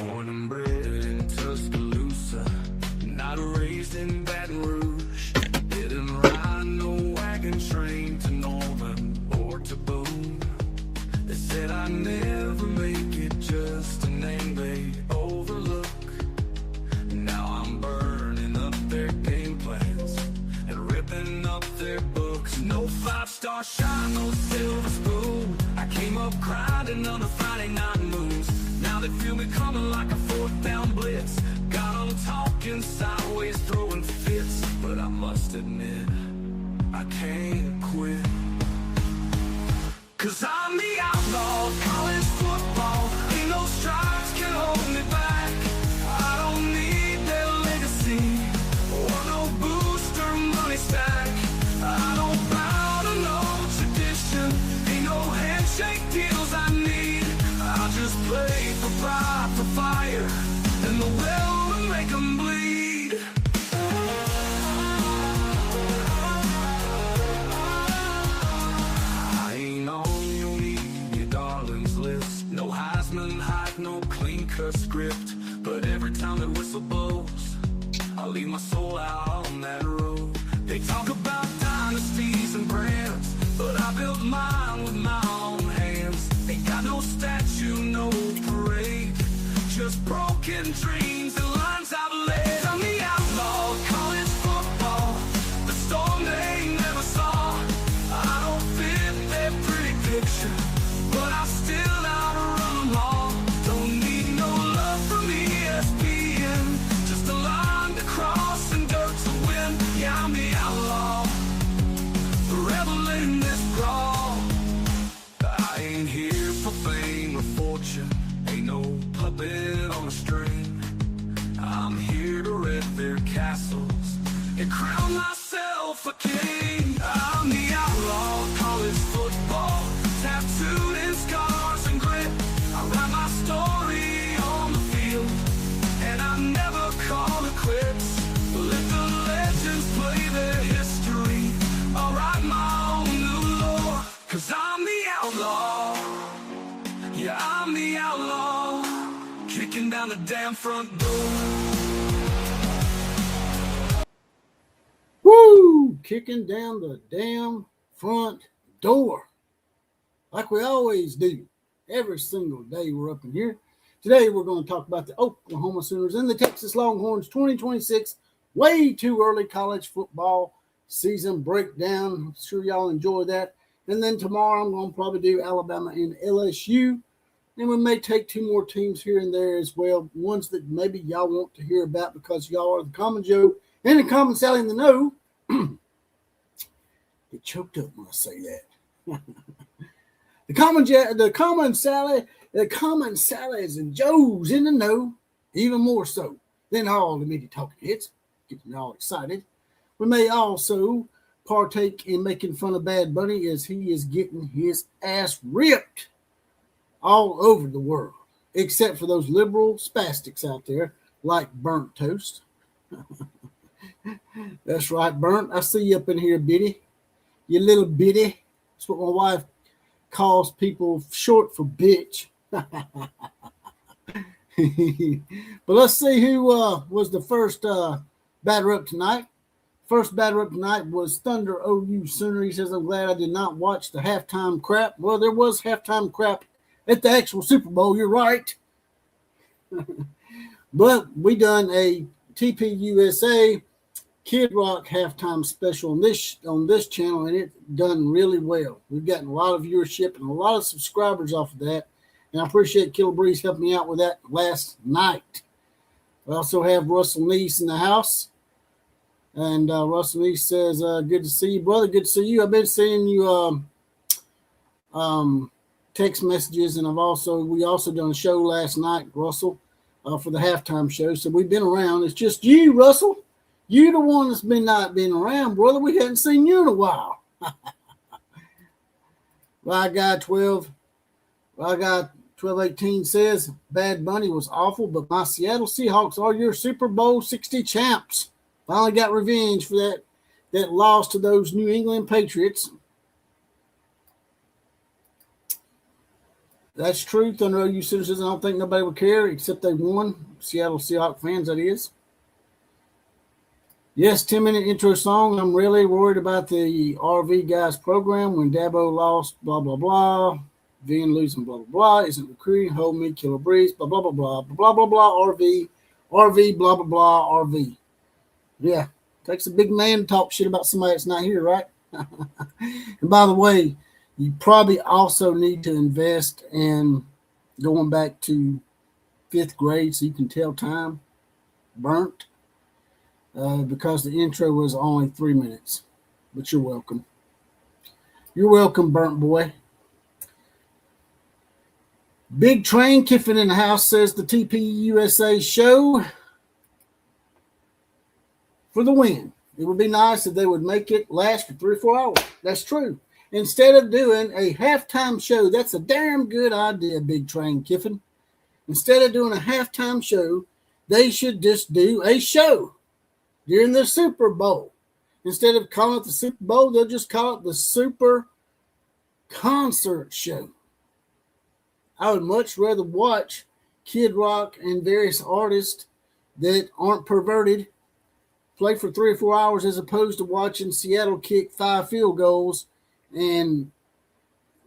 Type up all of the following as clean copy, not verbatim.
Born and bred in Tuscaloosa, not raised in Baton Rouge. Didn't ride no wagon train to Norman or to Boone. They said I'd never make it, just a name they overlook. Now I'm burning up their game plans and ripping up their books. No 5-star shine, no silver spoon. I came up grinding on a Friday night moves. Now they feel me coming like a 4th down blitz. Got 'em talking sideways, throwing fits. But I must admit, I can't quit. 'Cause I'm the outlaw of college football. Ain't no stripes can hold me back. I don't need their legacy or no booster money stack. I don't bow to no tradition. Ain't no handshake deals I need. I just play for pride, for fire, and the will to make 'em bleed. I ain't on your media darlings list. No Heisman hype, no clean-cut script. But every time that whistle blows, I leave my soul out on that road. They talk about dynasties and brands, but I built mine with my own hands. Ain't got no statue, no parade, just broken dreams and lines I've laid. I'm the outlaw of college football, the storm they never saw. I don't fit their pretty picture, but I still outrun them all. Don't need no love from ESPN, just a line to cross and dirt to win. Yeah, I'm the outlaw, the rebel in this brawl. I ain't here for fame or fortune, ain't no puppet on a string. I'm here to red their castles and crown myself a king. I'm the outlaw of college football, tattooed in scars and grit. I write my story on the field, and I never call it quits. Let the legends play their history, I'll write my own new lore. 'Cause I'm the outlaw, yeah, I'm the outlaw, kicking down the damn front door. Woo! Kicking down the damn front door. Like we always do. Every single day we're up in here. Today we're going to talk about the Oklahoma Sooners and the Texas Longhorns 2026 way too early college football season breakdown. I'm sure y'all enjoy that. And then tomorrow I'm going to probably do Alabama and LSU. And we may take 2 more teams here and there as well. Ones that maybe y'all want to hear about because y'all are the Common Joe and the Common Sally in the know. Get choked up when I say that. The Common Sally, the Common Sallies and Joes in the know, even more so than all the media talking heads, getting all excited. We may also partake in making fun of Bad Bunny as he is getting his ass ripped all over the world, except for those liberal spastics out there like Burnt Toast. That's right, Burnt. I see you up in here, Biddy. You little bitty. That's what my wife calls people short for bitch. But let's see who was the first batter up tonight. First batter up tonight was Thunder OU Sooner. He says, I'm glad I did not watch the halftime crap. Well, there was halftime crap at the actual Super Bowl. You're right. But we done a TPUSA Kid Rock halftime special on this channel, and it done really well. We've gotten a lot of viewership and a lot of subscribers off of that, and I appreciate Killer Breeze helping me out with that last night. We also have Russell Neese in the house, and Russell Neese says, good to see you, brother. Good to see you. I've been seeing you text messages, and we also done a show last night, Russell, for the halftime show. So we've been around. It's just you, Russell. You the one that's not been around, brother. We hadn't seen you in a while. Right guy 1218 says Bad Bunny was awful, but my Seattle Seahawks are your Super Bowl 60 champs. Finally got revenge for that loss to those New England Patriots. That's true. Thunder OU citizens, I don't think nobody would care except they won. Seattle Seahawks fans, that is. Yes, 10-minute intro song. I'm really worried about the RV guys program when Dabo lost, blah, blah, blah. Vin losing, blah, blah, blah. Isn't recruiting, hold me, kill a breeze, blah, blah, blah, blah, blah, blah, blah, RV, blah, blah, blah, RV. Yeah, takes a big man to talk shit about somebody that's not here, right? And by the way, you probably also need to invest in going back to 5th grade so you can tell time. Burnt. Because the intro was only 3 minutes. But you're welcome. You're welcome, burnt boy. Big Train Kiffin in the house says the TPUSA show for the win. It would be nice if they would make it last for 3 or 4 hours. That's true. Instead of doing a halftime show, that's a damn good idea, Big Train Kiffin. Instead of doing a halftime show, they should just do a show during the Super Bowl. Instead of calling it the Super Bowl, they'll just call it the Super Concert Show. I would much rather watch Kid Rock and various artists that aren't perverted play for 3 or 4 hours as opposed to watching Seattle kick 5 field goals and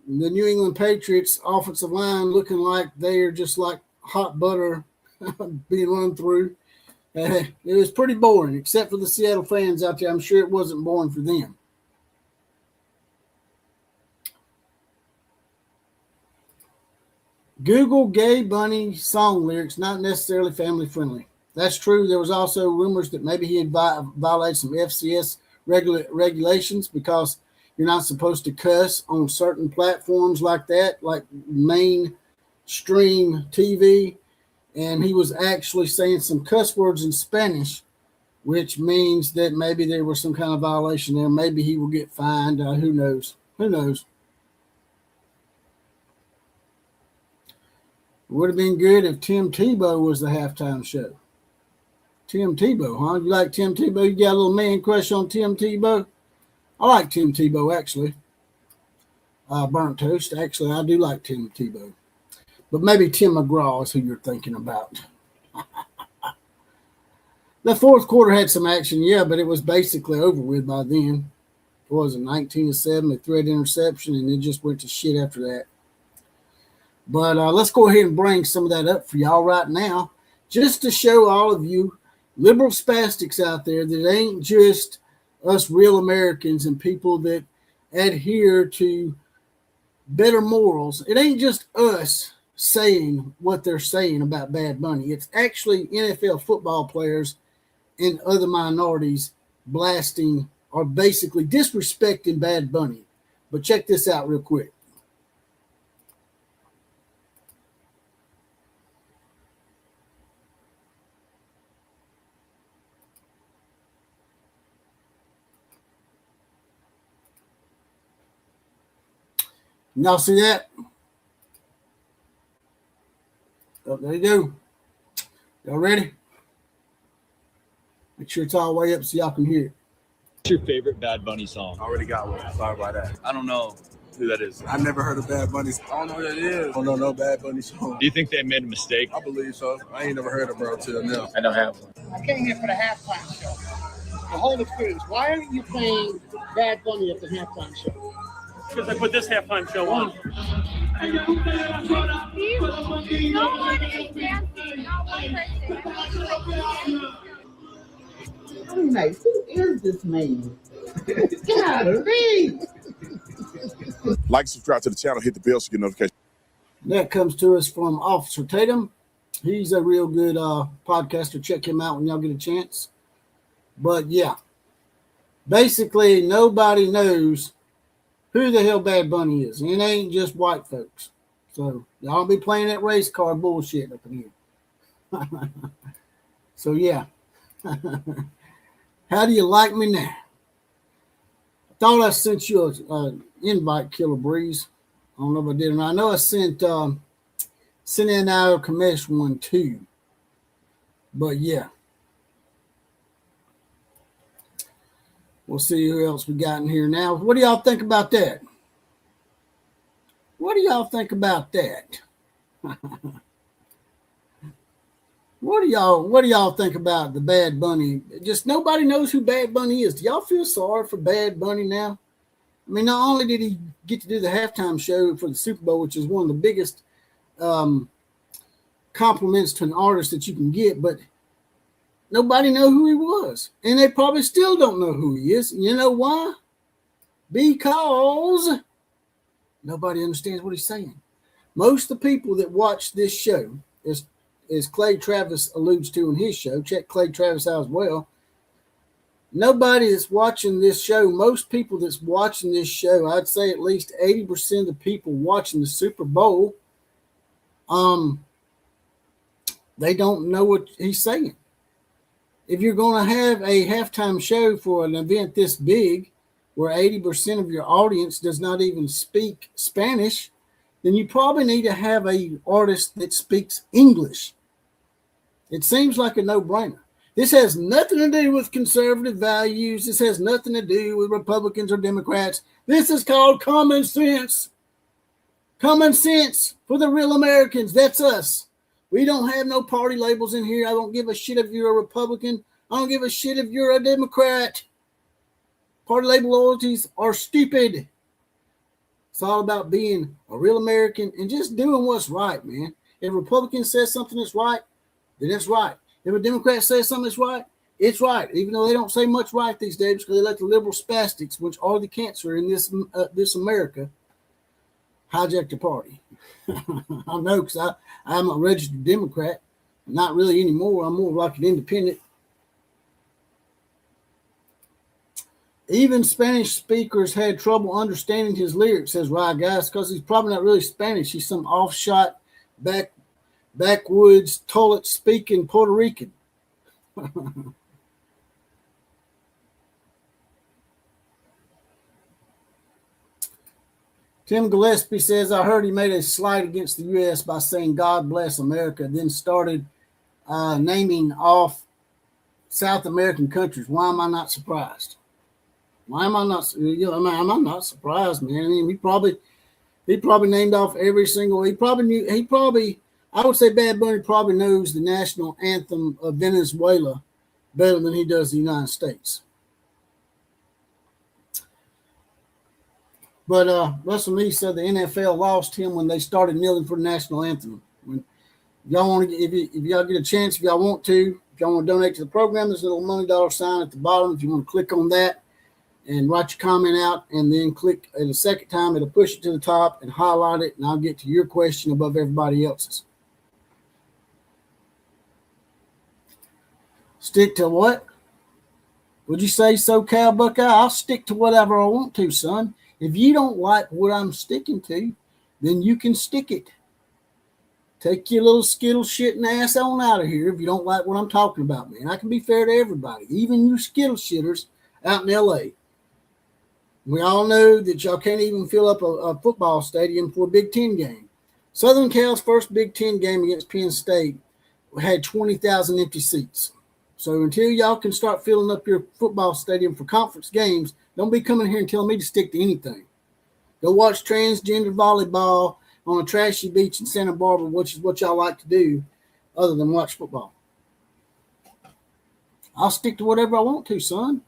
the New England Patriots offensive line looking like they are just like hot butter being run through. It was pretty boring, except for the Seattle fans out there. I'm sure it wasn't boring for them. Google gay bunny song lyrics, not necessarily family friendly. That's true. There was also rumors that maybe he had violated some FCS regulations because you're not supposed to cuss on certain platforms like that, like mainstream TV. And he was actually saying some cuss words in Spanish, which means that maybe there was some kind of violation there. Maybe he will get fined. Who knows? Who knows? It would have been good if Tim Tebow was the halftime show. Tim Tebow, huh? You like Tim Tebow? You got a little man crush on Tim Tebow? I like Tim Tebow, actually. Burnt toast. Actually, I do like Tim Tebow. But maybe Tim McGraw is who you're thinking about. The fourth quarter had some action, yeah, but it was basically over with by then. It was 19-7, a threat interception, and it just went to shit after that. But let's go ahead and bring some of that up for y'all right now, just to show all of you liberal spastics out there that ain't just us real Americans and people that adhere to better morals. It ain't just us saying what they're saying about Bad Bunny. It's actually NFL football players and other minorities blasting or basically disrespecting Bad Bunny. But check this out real quick. Y'all see that? Oh, there you go. Y'all ready? Make sure it's all the way up so y'all can hear it. What's your favorite Bad Bunny song? I already got one. Sorry about that. I don't know who that is. I never heard of Bad Bunny. I don't know who that is. I don't know no Bad Bunny song. Do you think they made a mistake? I believe so. I ain't never heard of bro till now. I don't have one. I came here for the halftime show. The whole experience. Why aren't you playing Bad Bunny at the halftime show? Because I put this halftime show on. No one is dancing, not one person. I'm like, who is this man? Golly. Like, subscribe to the channel, hit the bell so you get notifications. That comes to us from Officer Tatum. He's a real good podcaster. Check him out when y'all get a chance. But yeah, basically nobody knows who the hell Bad Bunny is. And it ain't just white folks. So y'all be playing that race car bullshit up in here. So yeah. How do you like me now? I thought I sent you an invite, Killer Breeze. I don't know if I did or not. I know I sent in our Commish one too. But yeah. We'll see who else we got in here now. What do y'all think about that? What do y'all think about that? What do y'all think about the Bad Bunny? Just nobody knows who Bad Bunny is. Do y'all feel sorry for Bad Bunny now? I mean, not only did he get to do the halftime show for the Super Bowl, which is one of the biggest compliments to an artist that you can get, but nobody knew who he was. And they probably still don't know who he is. You know why? Because nobody understands what he's saying. Most of the people that watch this show, as Clay Travis alludes to in his show, check Clay Travis out as well. Nobody that's watching this show, most people that's watching this show, I'd say at least 80% of the people watching the Super Bowl, they don't know what he's saying. If you're going to have a halftime show for an event this big, where 80% of your audience does not even speak Spanish, then you probably need to have an artist that speaks English. It seems like a no-brainer. This has nothing to do with conservative values. This has nothing to do with Republicans or Democrats. This is called common sense. Common sense for the real Americans. That's us. We don't have no party labels in here. I don't give a shit if you're a Republican. I don't give a shit if you're a Democrat. Party label loyalties are stupid. It's all about being a real American and just doing what's right, man. If a Republican says something that's right, then it's right. If a Democrat says something that's right, it's right. Even though they don't say much right these days because they let the liberal spastics, which are the cancer in this America, hijack the party. I know because I'm a registered Democrat. Not really anymore. I'm more like an independent. Even Spanish speakers had trouble understanding his lyrics, says Rye Guys, because he's probably not really Spanish. He's some offshot, backwoods, toilet-speaking Puerto Rican. Tim Gillespie says, I heard he made a slight against the U.S. by saying God bless America, then started naming off South American countries. Why am I not surprised? Why am I not? I'm not surprised, man. I mean, he probably named off every single. I would say Bad Bunny probably knows the national anthem of Venezuela better than he does the United States. But Russell Lee said the NFL lost him when they started kneeling for the national anthem. When y'all want to, if y'all get a chance, if y'all want to donate to the program, there's a little $money sign at the bottom. If you want to click on that and write your comment out, and then click at the second time, it'll push it to the top and highlight it, and I'll get to your question above everybody else's. Stick to what? Would you say SoCal Buckeye? I'll stick to whatever I want to, son. If you don't like what I'm sticking to, then you can stick it. Take your little skittle shitting ass on out of here if you don't like what I'm talking about, man. I can be fair to everybody, even you skittle shitters out in L.A. We all know that y'all can't even fill up a football stadium for a Big Ten game. Southern Cal's first Big Ten game against Penn State had 20,000 empty seats. So until y'all can start filling up your football stadium for conference games, don't be coming here and telling me to stick to anything. Go watch transgender volleyball on a trashy beach in Santa Barbara, which is what y'all like to do other than watch football. I'll stick to whatever I want to, son.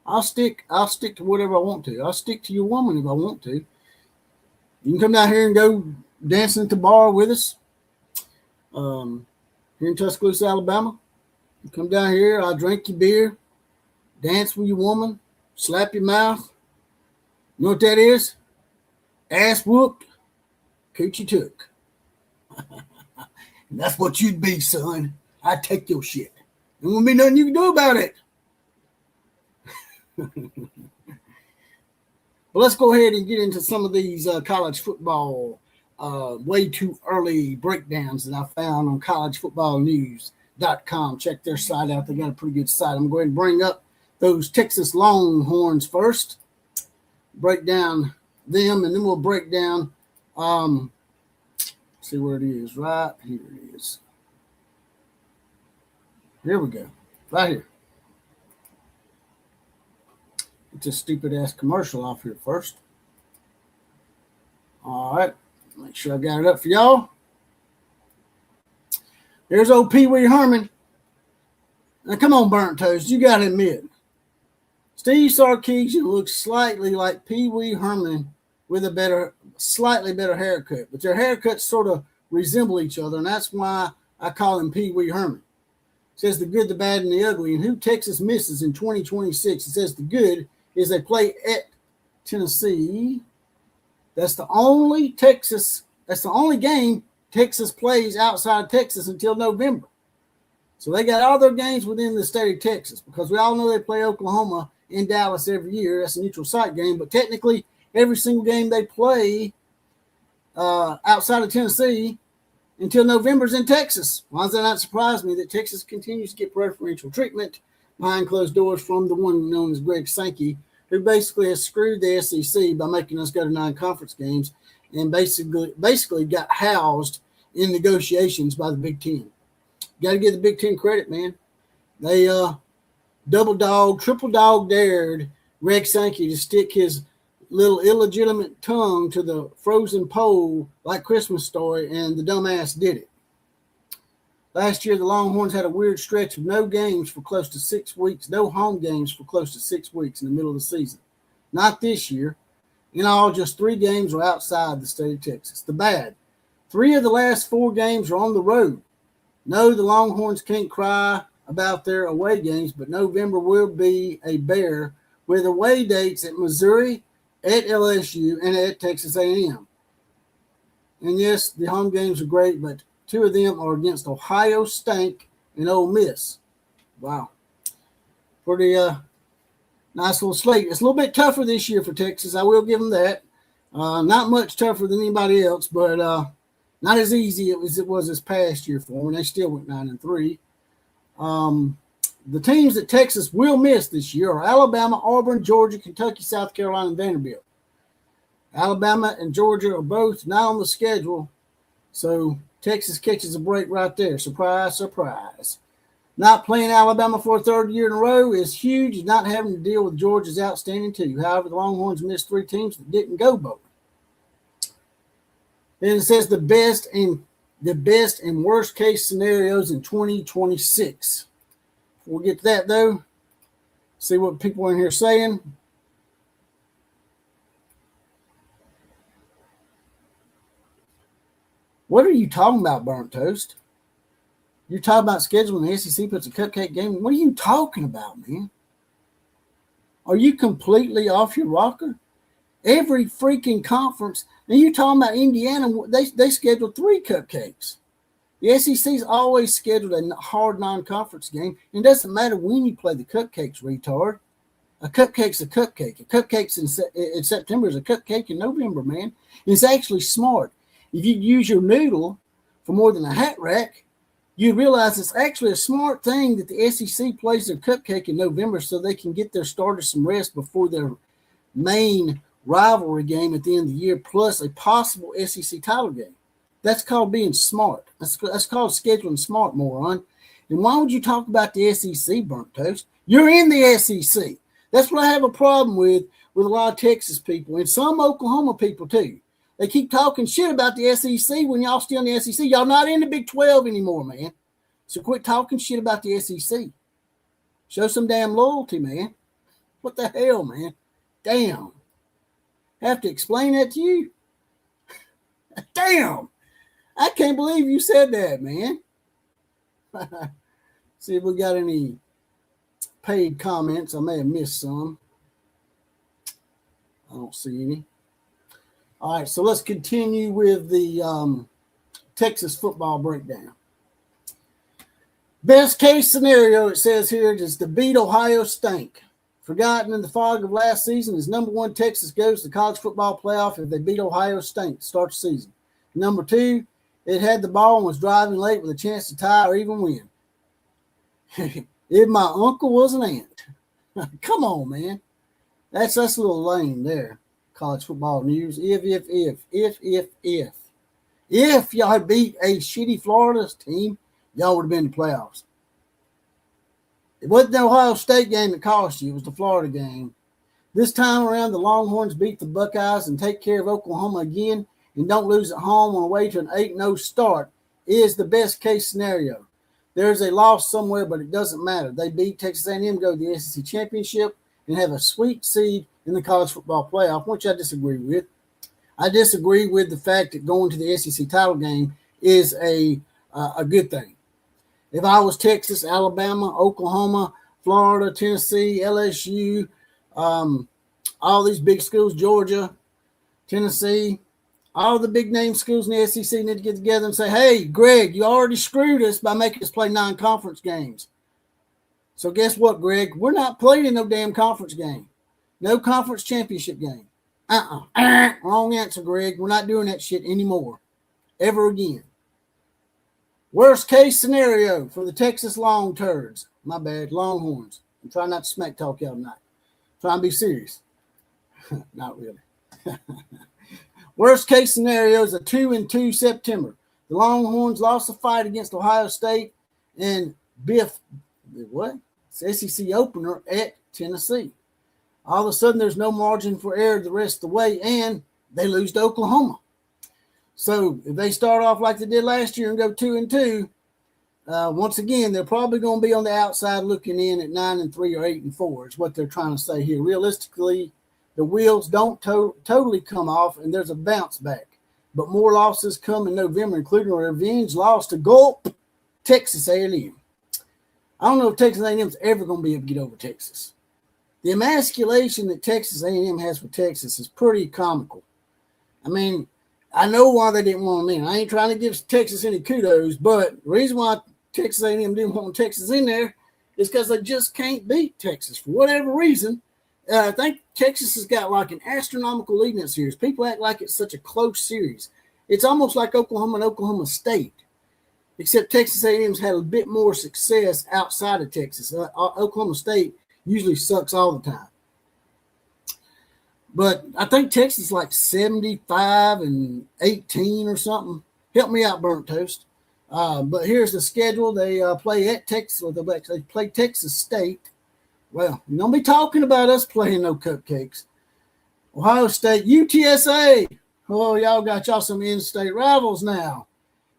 I'll stick to whatever I want to. I'll stick to your woman if I want to. You can come down here and go dancing at the bar with us here in Tuscaloosa, Alabama. You come down here, I'll drink your beer, dance with your woman, slap your mouth. You know what that is? Ass whooped, coochie took. And that's what you'd be, son. I'd take your shit. There won't be nothing you can do about it. Well, let's go ahead and get into some of these college football way too early breakdowns that I found on collegefootballnews.com. Check their site out. They got a pretty good site. I'm going to bring up those Texas Longhorns first, break down them, and then we'll break down, see where it is, right here it is. Here we go, right here. Get this stupid ass commercial off here first. All right. Make sure I got it up for y'all. There's old Pee Wee Herman. Now, come on, Burnt Toast. You got to admit, Steve Sarkisian looks slightly like Pee Wee Herman with a slightly better haircut. But their haircuts sort of resemble each other, and that's why I call him Pee Wee Herman. It says the good, the bad, and the ugly, and who Texas misses in 2026. It says the good is they play at Tennessee. That's the only game Texas plays outside of Texas until November. So they got all their games within the state of Texas, because we all know they play Oklahoma in Dallas every year. That's a neutral site game, but technically every single game they play outside of Tennessee until November is in Texas. Why does that not surprise me that Texas continues to get preferential treatment behind closed doors from the one known as Greg Sankey, who basically has screwed the SEC by making us go to non-conference games and basically got housed in negotiations by the Big Ten. Got to give the Big Ten credit, man. They triple dog dared Greg Sankey to stick his little illegitimate tongue to the frozen pole like Christmas Story, and the dumbass did it. Last year, the Longhorns had a weird stretch of no games for close to 6 weeks, no home games for close to 6 weeks in the middle of the season. Not this year. In all, just 3 games were outside the state of Texas. The bad, 3 of the last 4 games are on the road. No, the Longhorns can't cry about their away games, but November will be a bear with away dates at Missouri, at LSU, and at Texas A&M. And yes, the home games are great, but 2 of them are against Ohio State and Ole Miss. Wow. Pretty nice little slate. It's a little bit tougher this year for Texas. I will give them that. Not much tougher than anybody else, but not as easy as it was this past year for them. They still went 9-3. The teams that Texas will miss this year are Alabama, Auburn, Georgia, Kentucky, South Carolina, and Vanderbilt. Alabama and Georgia are both not on the schedule, so Texas catches a break right there. Surprise, surprise. Not playing Alabama for a 3rd year in a row is huge. Not having to deal with Georgia's outstanding too. However, the Longhorns missed 3 teams that didn't go bowling. Then it says the best and worst case scenarios in 2026. We'll get to that though. See what people in here saying. What are you talking about, Burnt Toast? You're talking about scheduling the SEC puts a cupcake game. What are you talking about, man? Are you completely off your rocker? Every freaking conference. Now you're talking about Indiana. They scheduled 3 cupcakes. The SEC's always scheduled a hard non-conference game. It doesn't matter when you play the cupcakes, retard. A cupcake's a cupcake. A cupcake's in September is a cupcake in November, man. And it's actually smart. If you use your noodle for more than a hat rack, you realize it's actually a smart thing that the SEC plays their cupcake in November so they can get their starters some rest before their main rivalry game at the end of the year, plus a possible SEC title game. That's called being smart. That's called scheduling smart, moron. And why would you talk about the SEC, Burnt Toast? You're in the SEC. That's what I have a problem with a lot of Texas people and some Oklahoma people too. They keep talking shit about the SEC when y'all still in the SEC. Y'all not in the Big 12 anymore, man. So quit talking shit about the SEC. Show some damn loyalty, man. What the hell, man? Damn. Have to explain that to you? Damn. I can't believe you said that, man. See if we got any paid comments. I may have missed some. I don't see any. All right, so let's continue with the Texas football breakdown. Best case scenario, it says here, is to beat Ohio State. Forgotten in the fog of last season is number 1, Texas goes to the college football playoff if they beat Ohio State to start the season. Number 2, it had the ball and was driving late with a chance to tie or even win. If my uncle was an ant. Come on, man. That's a little lame there. College football news. If y'all had beat a shitty Florida team, y'all would have been in the playoffs. It wasn't the Ohio State game that cost you. It was the Florida game. This time around, the Longhorns beat the Buckeyes and take care of Oklahoma again. and don't lose at home on the way to an 8-0 start is the best case scenario. There's a loss somewhere, but it doesn't matter. They beat Texas A&M, go to the SEC championship, and have a sweet seed in the college football playoff, which I disagree with. I disagree with the fact that going to the SEC title game is a good thing. If I was Texas, Alabama, Oklahoma, Florida, Tennessee, LSU, all these big schools, Georgia, Tennessee, all the big name schools in the SEC need to get together and say, hey, Greg, you already screwed us by making us play 9 conference games. So guess what, Greg? We're not playing no damn conference game. No conference championship game. Wrong answer, Greg. We're not doing that shit anymore. Ever again. Worst case scenario for the Texas Long Turds. My bad, Longhorns. I'm trying not to smack talk y'all tonight. Trying to be serious. Not really. Worst case scenario is a 2-2 September. The Longhorns lost a fight against Ohio State and Biff, what? It's SEC opener at Tennessee. All of a sudden, there's no margin for error the rest of the way, and they lose to Oklahoma. So if they start off like they did last year and go 2-2, once again, they're probably going to be on the outside looking in at 9-3 or 8-4 is what they're trying to say here. Realistically, the wheels don't totally come off, and there's a bounce back. But more losses come in November, including a revenge loss to Gulp, Texas A&M. I don't know if Texas A&M is ever going to be able to get over Texas. The emasculation that Texas A&M has for Texas is pretty comical. I mean, I know why they didn't want them in. I ain't trying to give Texas any kudos, but the reason why Texas A&M didn't want Texas in there is because they just can't beat Texas for whatever reason. I think Texas has got like an astronomical lead in that series. People act like it's such a close series. It's almost like Oklahoma and Oklahoma State, except Texas A&M's had a bit more success outside of Texas. Oklahoma State usually sucks all the time. But I think Texas is like 75-18 or something. Help me out, Burnt Toast. But here's the schedule. They play at Texas. They play Texas State. Well, don't be talking about us playing no Cupcakes. Ohio State, UTSA. Oh, y'all got y'all some in-state rivals now.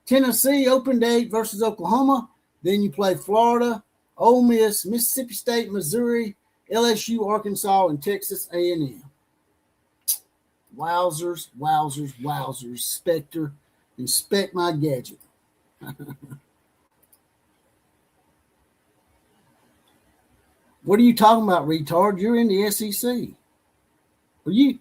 Tennessee, open date versus Oklahoma. Then you play Florida, Ole Miss, Mississippi State, Missouri, LSU, Arkansas, and Texas A&M. Wowzers, wowzers, wowzers. Spectre, inspect my gadget. What are you talking about, retard? You're in the SEC. Do you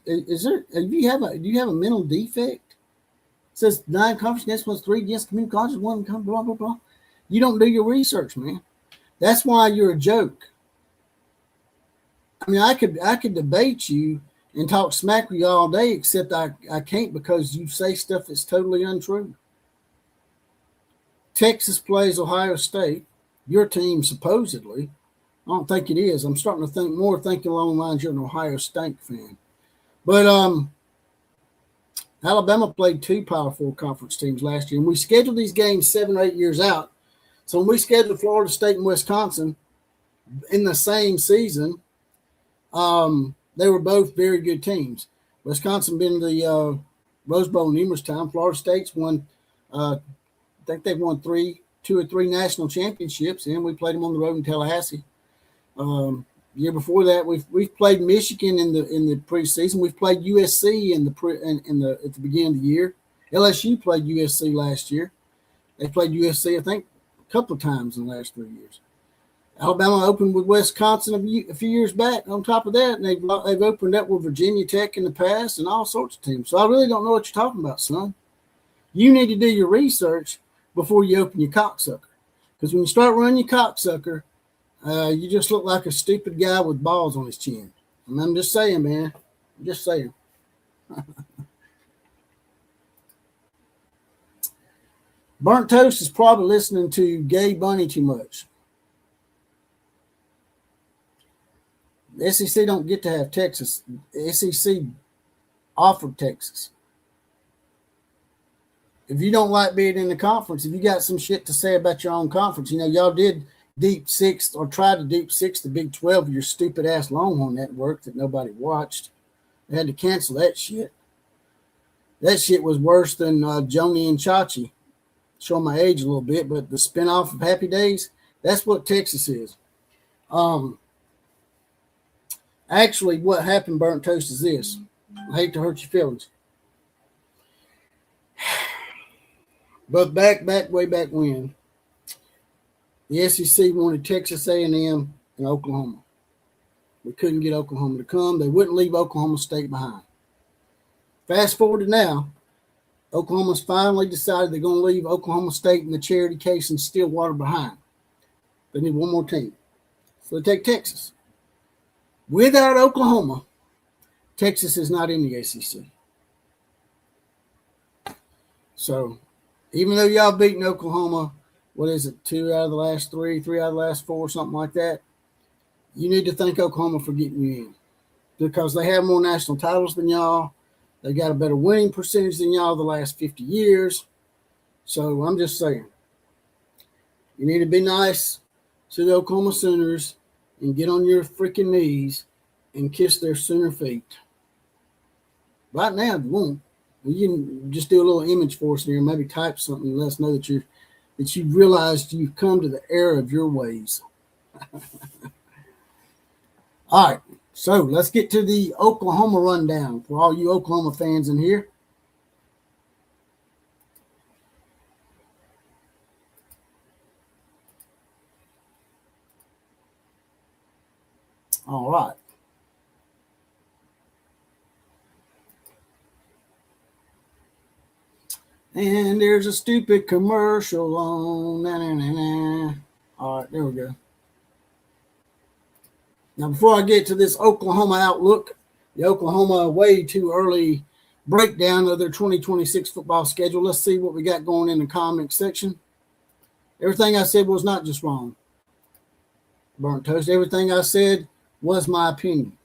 have a mental defect? It says 9 conference against 3 against community colleges, 1 blah blah blah. You don't do your research, man. That's why you're a joke. I mean, I could debate you and talk smack with you all day, except I can't because you say stuff that's totally untrue. Texas plays Ohio State, your team supposedly. I don't think it is. I'm starting to think along the lines you're an Ohio State fan. But Alabama played 2 Power 4 conference teams last year, and we scheduled these games 7 or 8 years out. So when we scheduled Florida State and Wisconsin in the same season, they were both very good teams. Wisconsin been to the Rose Bowl numerous times. Florida State's won, I think they've won 2 or 3 national championships, and we played them on the road in Tallahassee. Year before that, we've played Michigan in the preseason. We've played USC at the beginning of the year. LSU played USC last year. They played USC, I think, a couple of times in the last 3 years. Alabama opened with Wisconsin a few years back. On top of that, and they've opened up with Virginia Tech in the past and all sorts of teams. So I really don't know what you're talking about, son. You need to do your research before you open your cocksucker. Because when you start running your cocksucker, you just look like a stupid guy with balls on his chin. And I'm just saying, man. I'm just saying. Burnt Toast is probably listening to Gay Bunny too much. The SEC don't get to have Texas. The SEC offered Texas. If you don't like being in the conference, if you got some shit to say about your own conference, y'all did deep six or tried to deep six the Big 12 of your stupid ass Longhorn network that nobody watched. They had to cancel that shit. That shit was worse than Joni and Chachi. Show my age a little bit, but the spinoff of Happy Days, that's what Texas is. Actually, what happened, Burnt Toast, is this. I hate to hurt your feelings. But way back when, the SEC wanted Texas A&M and Oklahoma. We couldn't get Oklahoma to come. They wouldn't leave Oklahoma State behind. Fast forward to now, Oklahoma's finally decided they're going to leave Oklahoma State in the charity case in Stillwater behind. They need one more team. So they take Texas. Without Oklahoma, Texas is not in the SEC. So even though y'all beaten Oklahoma, what is it, 2 out of the last 3, 3 out of the last 4, something like that, you need to thank Oklahoma for getting you in because they have more national titles than y'all. They got a better winning percentage than y'all the last 50 years. So I'm just saying, you need to be nice to the Oklahoma Sooners and get on your freaking knees and kiss their Sooner feet. Right now, if you want, you can just do a little image for us here and maybe type something and let us know that you've realized you've come to the error of your ways. All right, so let's get to the Oklahoma rundown for all you Oklahoma fans in here. All right. And there's a stupid commercial on. Nah, nah, nah, nah. All right, there we go. Now, before I get to this Oklahoma outlook, the Oklahoma way too early breakdown of their 2026 football schedule, let's see what we got going in the comments section. Everything I said was not just wrong. Burnt Toast. Everything I said was my opinion.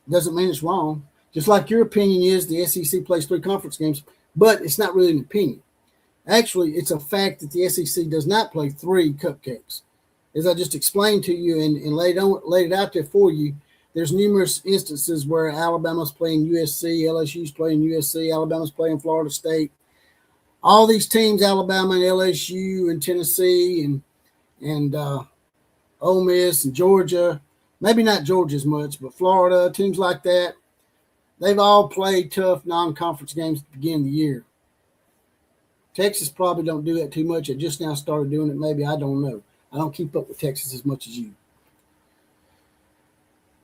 Doesn't mean it's wrong. Just like your opinion is the SEC plays 3 conference games, but it's not really an opinion. Actually, it's a fact that the SEC does not play 3 cupcakes. As I just explained to you and laid it out there for you, there's numerous instances where Alabama's playing USC, LSU's playing USC, Alabama's playing Florida State. All these teams, Alabama and LSU and Tennessee and Ole Miss and Georgia, maybe not Georgia as much, but Florida, teams like that, they've all played tough non-conference games at the beginning of the year. Texas probably don't do that too much. It just now started doing it. Maybe, I don't know. I don't keep up with Texas as much as you.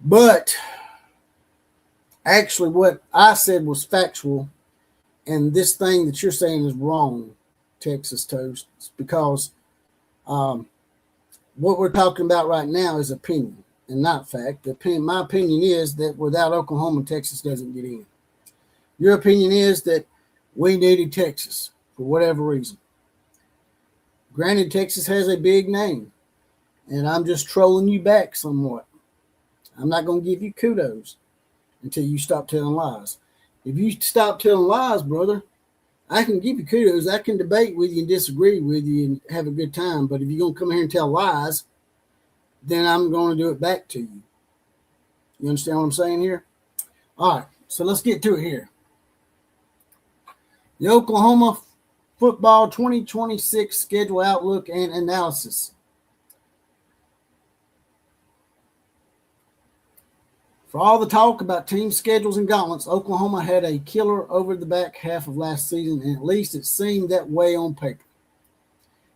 But actually what I said was factual, and this thing that you're saying is wrong, Texas Toast, because what we're talking about right now is opinion and not fact. My opinion is that without Oklahoma, Texas doesn't get in. Your opinion is that we needed Texas for whatever reason. Granted, Texas has a big name, and I'm just trolling you back somewhat. I'm not going to give you kudos until you stop telling lies. If you stop telling lies, brother, I can give you kudos. I can debate with you and disagree with you and have a good time. But if you're going to come here and tell lies, then I'm going to do it back to you. You understand what I'm saying here? All right, so let's get to it here. The Oklahoma football 2026 schedule outlook and analysis. For all the talk about team schedules and gauntlets, Oklahoma had a killer over the back half of last season, and at least it seemed that way on paper.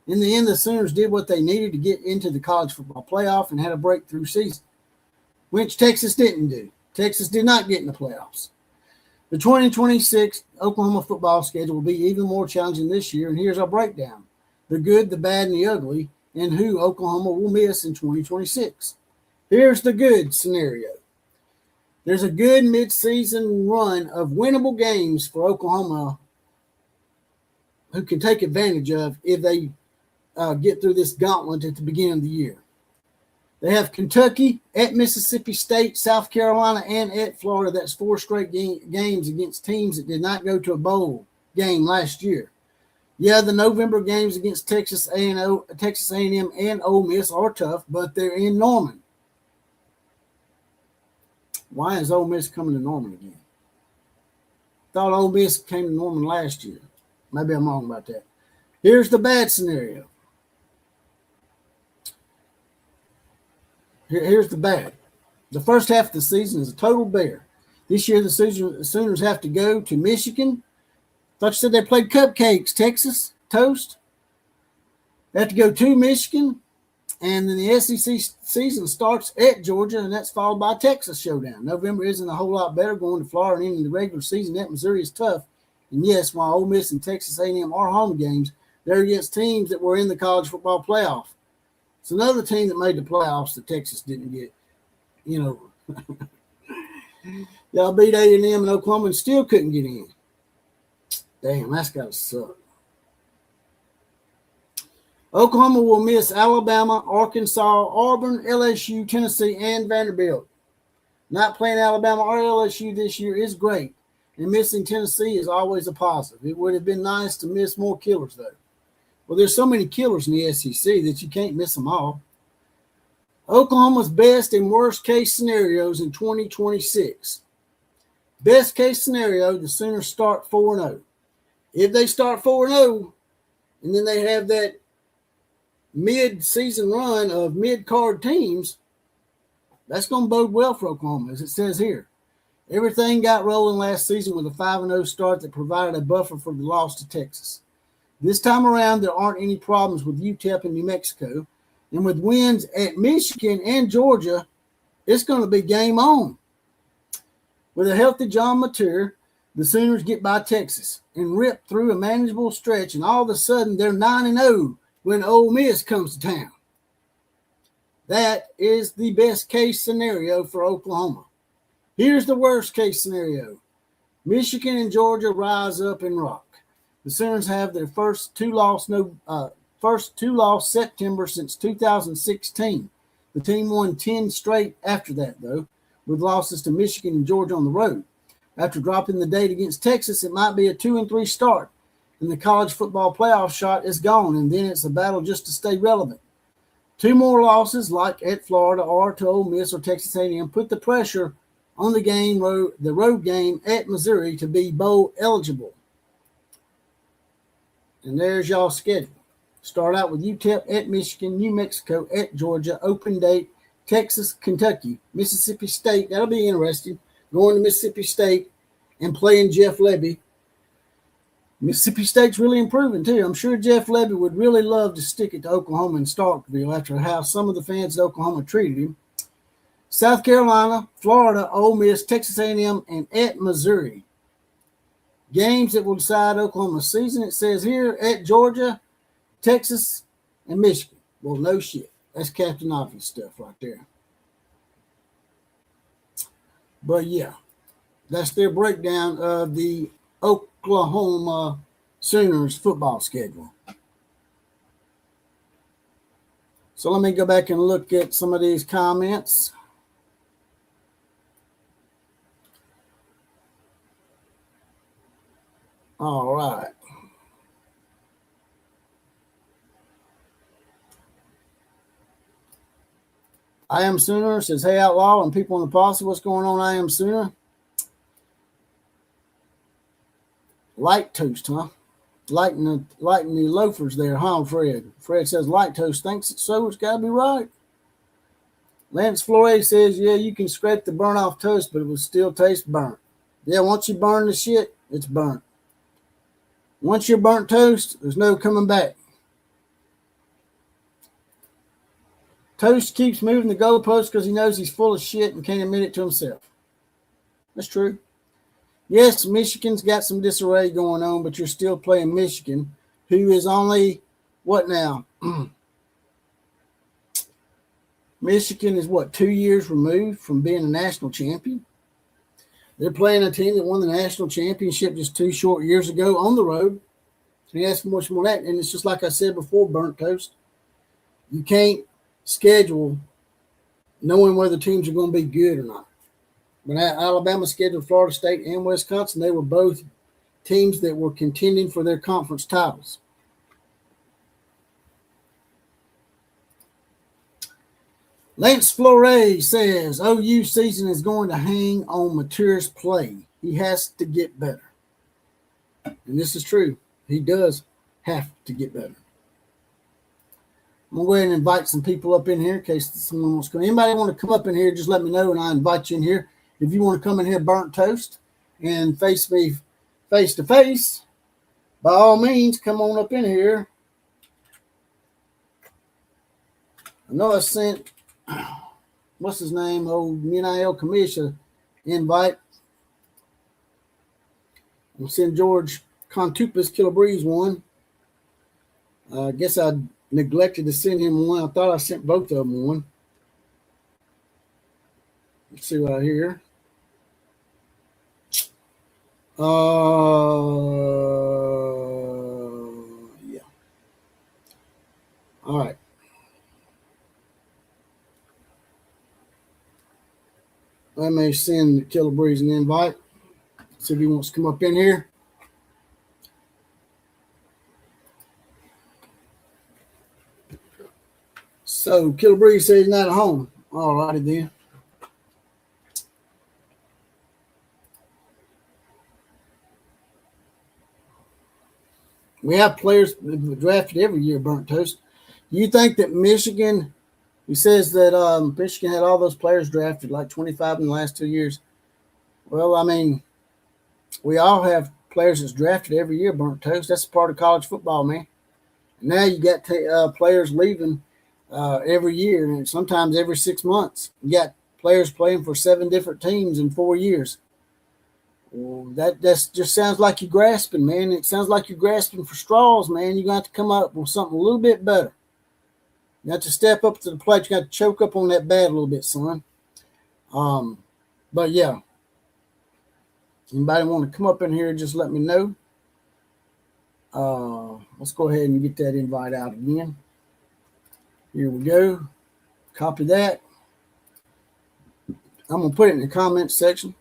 In the end, the Sooners did what they needed to get into the college football playoff and had a breakthrough season, which Texas didn't do. Texas did not get in the playoffs. The 2026 Oklahoma football schedule will be even more challenging this year, and here's our breakdown: the good, the bad, and the ugly, and who Oklahoma will miss in 2026. Here's the good scenario. There's a good midseason run of winnable games for Oklahoma who can take advantage of if they get through this gauntlet at the beginning of the year. They have Kentucky, at Mississippi State, South Carolina, and at Florida. That's 4 straight games against teams that did not go to a bowl game last year. Yeah, the November games against Texas A&M and Ole Miss are tough, but they're in Norman. Why is Ole Miss coming to Norman again? Thought Ole Miss came to Norman last year. Maybe I'm wrong about that. Here's the bad scenario. Here's the bad. The first half of the season is a total bear. This year, the Sooners have to go to Michigan. Thought you said they played Cupcakes, Texas, toast. They have to go to Michigan. And then the SEC season starts at Georgia, and that's followed by a Texas showdown. November isn't a whole lot better. Going to Florida and ending the regular season at Missouri is tough. And yes, while Ole Miss and Texas A&M are home games, they're against teams that were in the college football playoff. It's another team that made the playoffs that Texas didn't get. You know, y'all beat A&M and Oklahoma and still couldn't get in. Damn, that's got to suck. Oklahoma will miss Alabama, Arkansas, Auburn, LSU, Tennessee, and Vanderbilt. Not playing Alabama or LSU this year is great, and missing Tennessee is always a positive. It would have been nice to miss more killers, though. Well, there's so many killers in the SEC that you can't miss them all. Oklahoma's best and worst case scenarios in 2026. Best case scenario, the Sooners start 4-0. If they start 4-0, and then they have that mid-season run of mid-card teams, that's going to bode well for Oklahoma, as it says here. Everything got rolling last season with a 5-0 start that provided a buffer for the loss to Texas. This time around, there aren't any problems with UTEP and New Mexico, and with wins at Michigan and Georgia, it's going to be game on. With a healthy John Mature, the Sooners get by Texas and rip through a manageable stretch, and all of a sudden they're 9-0 when Ole Miss comes to town. That is the best case scenario for Oklahoma. Here's the worst case scenario. Michigan and Georgia rise up and rock. The Sooners have their first two-loss September since 2016. The team won 10 straight after that, though, with losses to Michigan and Georgia on the road. After dropping the date against Texas, it might be a 2-3 start, and the college football playoff shot is gone, and then it's a battle just to stay relevant. 2 more losses, like at Florida or to Ole Miss or Texas A&M, put the pressure on the road game at Missouri to be bowl eligible. And there's y'all's schedule. Start out with UTEP at Michigan, New Mexico at Georgia, open date, Texas, Kentucky, Mississippi State. That'll be interesting. Going to Mississippi State and playing Jeff Lebby. Mississippi State's really improving, too. I'm sure Jeff Lebby would really love to stick it to Oklahoma and Starkville after how some of the fans at Oklahoma treated him. South Carolina, Florida, Ole Miss, Texas A&M, and at Missouri. Games that will decide Oklahoma's season. It says here at Georgia, Texas, and Michigan. Well, no shit. That's Captain Obvious stuff right there. But, yeah, that's their breakdown of the Oklahoma Sooners football schedule. So let me go back and look at some of these comments. All right. I Am Sooner says, hey, Outlaw and people in the posse, what's going on, I Am Sooner? Light toast, huh? Lighting the loafers there, huh, Fred? Fred says, light toast thinks it's so, it's got to be right. Lance Flores says, yeah, you can scrape the burnt off toast, but it will still taste burnt. Yeah, once you burn the shit, it's burnt. Once you're burnt toast, there's no coming back. Toast keeps moving the goalpost because he knows he's full of shit and can't admit it to himself. That's true. Yes, Michigan's got some disarray going on, but you're still playing Michigan, who is only, what now? Michigan is, 2 years removed from being a national champion? They're playing a team that won the national championship just 2 short years ago on the road. So you ask much more than that. And it's just like I said before, burnt toast. You can't schedule knowing whether teams are going to be good or not. When Alabama scheduled Florida State and Wisconsin, they were both teams that were contending for their conference titles. Lance Flores says, OU season is going to hang on Mature's play. He has to get better. And this is true. He does have to get better. I'm going to go ahead and invite some people up in here in case someone wants to come. Anybody want to come up in here, just let me know, and I invite you in here. If you want to come in here burnt toast and face me face to face, by all means, come on up in here. I know I sent, what's his name, old NIL Commish invite. I'll send George Contupas Killer Breeze one. I guess I neglected to send him one. I thought I sent both of them one. Let's see what I hear. Yeah. All right. Let me send Killer Breeze an invite. See if he wants to come up in here. So Killer Breeze says he's not at home. All righty then. We have players drafted every year, burnt toast. Do you think that Michigan, he says that Michigan had all those players drafted, like 25 in the last 2 years. Well, I mean, we all have players that's drafted every year, burnt toast. That's part of college football, man. Now you got players leaving every year, and sometimes every 6 months. You got players playing for 7 different teams in 4 years. Well, that just sounds like you're grasping, man. It sounds like you're grasping for straws, man. You're going to have to come up with something a little bit better. You have to step up to the plate. You got to choke up on that bat a little bit, son. But, yeah. Anybody want to come up in here, just let me know. Let's go ahead and get that invite out again. Here we go. Copy that. I'm going to put it in the comments section.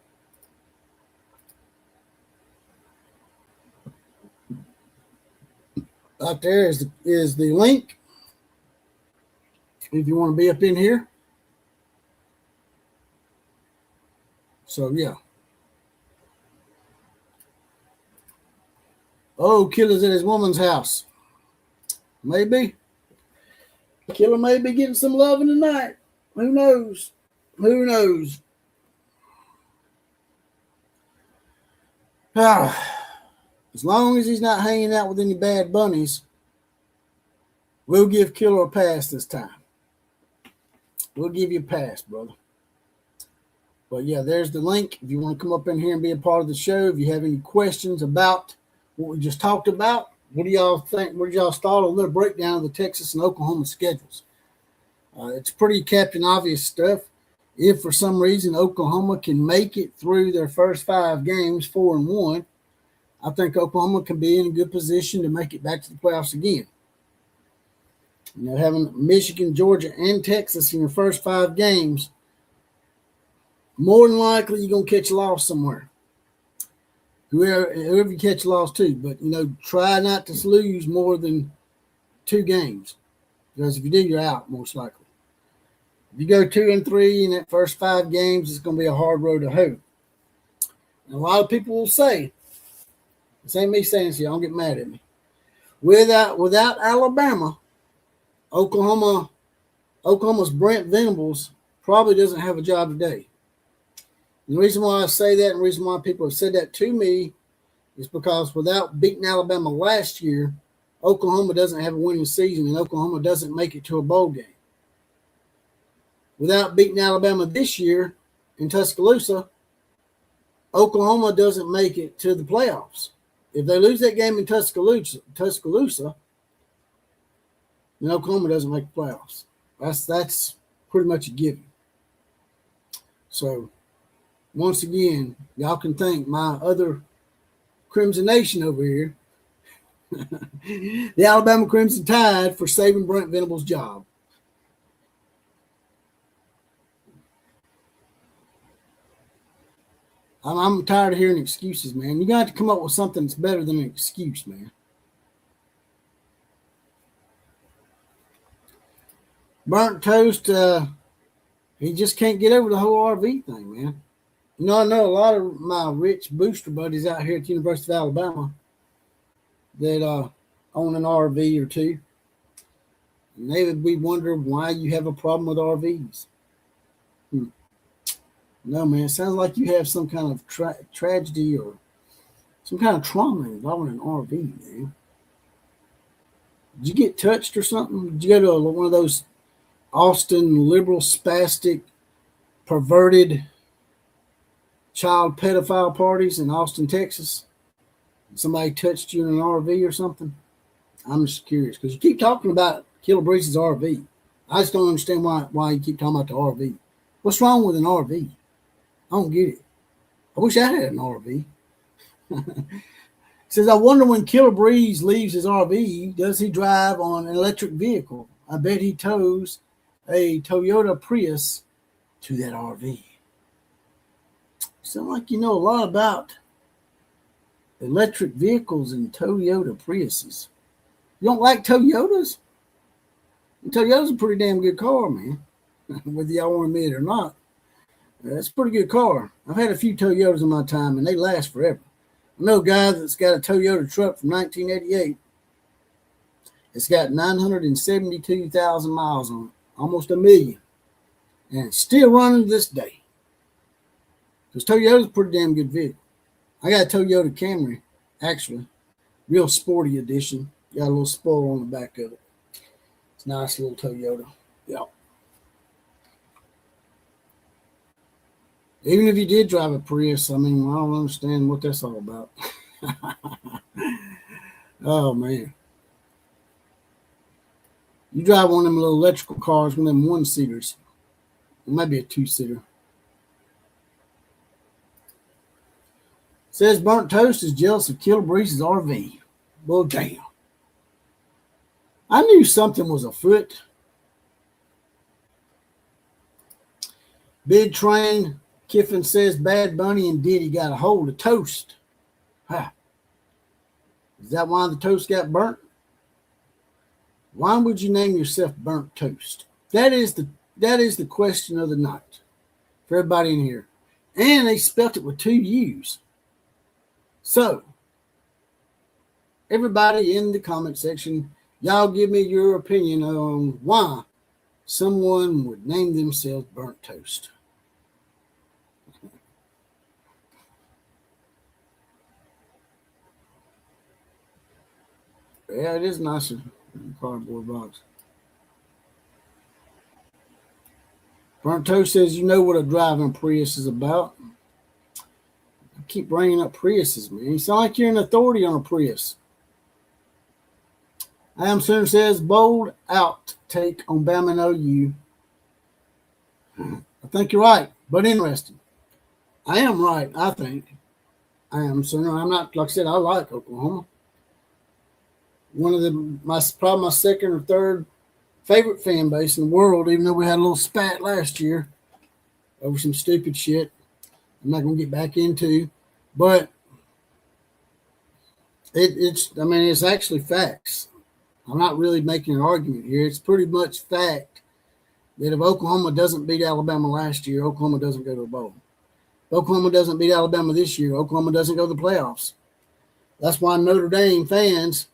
Out there is the link if you want to be up in here. So, yeah. Oh, Killer's at his woman's house. Maybe. Killer may be getting some loving tonight. Who knows? Who knows? As long as he's not hanging out with any bad bunnies, we'll give Killer a pass this time. We'll give you a pass, brother. But, yeah, there's the link. If you want to come up in here and be a part of the show, if you have any questions about what we just talked about, what do y'all think? What did y'all thought? A little breakdown of the Texas and Oklahoma schedules. It's pretty Captain Obvious stuff. If for some reason Oklahoma can make it through their first 5 games, 4-1, I think Oklahoma can be in a good position to make it back to the playoffs again. You know, having Michigan, Georgia, and Texas in your first 5 games, more than likely you're going to catch a loss somewhere. Whoever you catch a loss to. But, you know, try not to lose more than 2 games. Because if you do, you're out, most likely. If you go 2-3 in that first 5 games, it's going to be a hard road to hoe. And a lot of people will say, this ain't me saying this, y'all don't get mad at me. Without Alabama, Oklahoma's Brent Venables probably doesn't have a job today. And the reason why I say that and the reason why people have said that to me is because without beating Alabama last year, Oklahoma doesn't have a winning season and Oklahoma doesn't make it to a bowl game. Without beating Alabama this year in Tuscaloosa, Oklahoma doesn't make it to the playoffs. If they lose that game in Tuscaloosa, then Oklahoma doesn't make the playoffs. That's pretty much a given. So, once again, y'all can thank my other Crimson Nation over here, the Alabama Crimson Tide, for saving Brent Venables' job. I'm tired of hearing excuses, man. You got to come up with something that's better than an excuse, man. Burnt toast, he just can't get over the whole RV thing, man. You know, I know a lot of my rich booster buddies out here at the University of Alabama. that own an RV or two, and they would be wondering why you have a problem with RVs. No, man, it sounds like you have some kind of tragedy or some kind of trauma involving an RV, man. Did you get touched or something? Did you go to one of those Austin liberal, spastic, perverted child pedophile parties in Austin, Texas? Somebody touched you in an RV or something? I'm just curious because you keep talking about Killer Breeze's RV. I just don't understand why you keep talking about the RV. What's wrong with an RV? I don't get it. I wish I had an RV. Says, I wonder when Killer Breeze leaves his RV, does he drive on an electric vehicle? I bet he tows a Toyota Prius to that RV. Sound like you know a lot about electric vehicles and Toyota Priuses. You don't like Toyotas? Toyota's a pretty damn good car, man. Whether y'all want to admit it or not. That's a pretty good car. I've had a few Toyotas in my time, and they last forever. I know a guy that's got a Toyota truck from 1988. It's got 972,000 miles on it, almost 1 million. And it's still running to this day. Because Toyota's a pretty damn good vehicle. I got a Toyota Camry, actually. Real sporty edition. Got a little spoiler on the back of it. It's a nice little Toyota. Yeah. Even if you did drive a Prius, I mean, I don't understand what that's all about. Oh, man. You drive one of them little electrical cars, one of them one-seaters. It might be a two-seater. Says Burnt Toast is jealous of Killer Breeze's RV. Well, damn. I knew something was afoot. Big Train Kiffin says Bad Bunny and Diddy got a hold of Toast. Huh. Is that why the toast got burnt? Why would you name yourself Burnt Toast? That is the question of the night for everybody in here. And they spelt it with 2 U's. So, everybody in the comment section, y'all give me your opinion on why someone would name themselves Burnt Toast. Yeah, it is nicer than a cardboard box. Burnt Toast says, you know what a driving Prius is about. I keep bringing up Priuses, man. You sound like you're an authority on a Prius. I Am Sooner says, bold out take on Bama and OU. I think you're right, but interesting. I am right, I think. I Am Sooner. I'm not, like I said, I like Oklahoma. One of probably my second or third favorite fan base in the world, even though we had a little spat last year over some stupid shit I'm not going to get back into. But it's actually facts. I'm not really making an argument here. It's pretty much fact that if Oklahoma doesn't beat Alabama last year, Oklahoma doesn't go to a bowl. If Oklahoma doesn't beat Alabama this year, Oklahoma doesn't go to the playoffs. That's why Notre Dame fans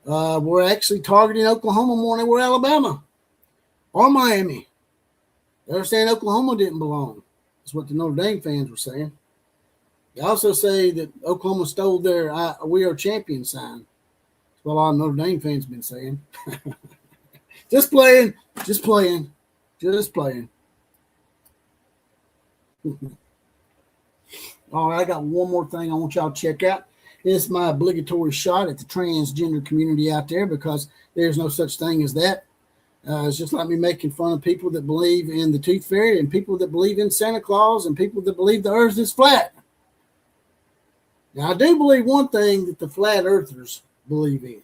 were actually targeting Oklahoma more than they were Alabama or Miami. They were saying Oklahoma didn't belong. That's what the Notre Dame fans were saying. They also say that Oklahoma stole their "We Are Champions" sign. That's what a lot of Notre Dame fans have been saying. Just playing. All right, I got one more thing I want y'all to check out. It's my obligatory shot at the transgender community out there because there's no such thing as that. It's just like me making fun of people that believe in the Tooth Fairy and people that believe in Santa Claus and people that believe the earth is flat. Now, I do believe one thing that the flat earthers believe in.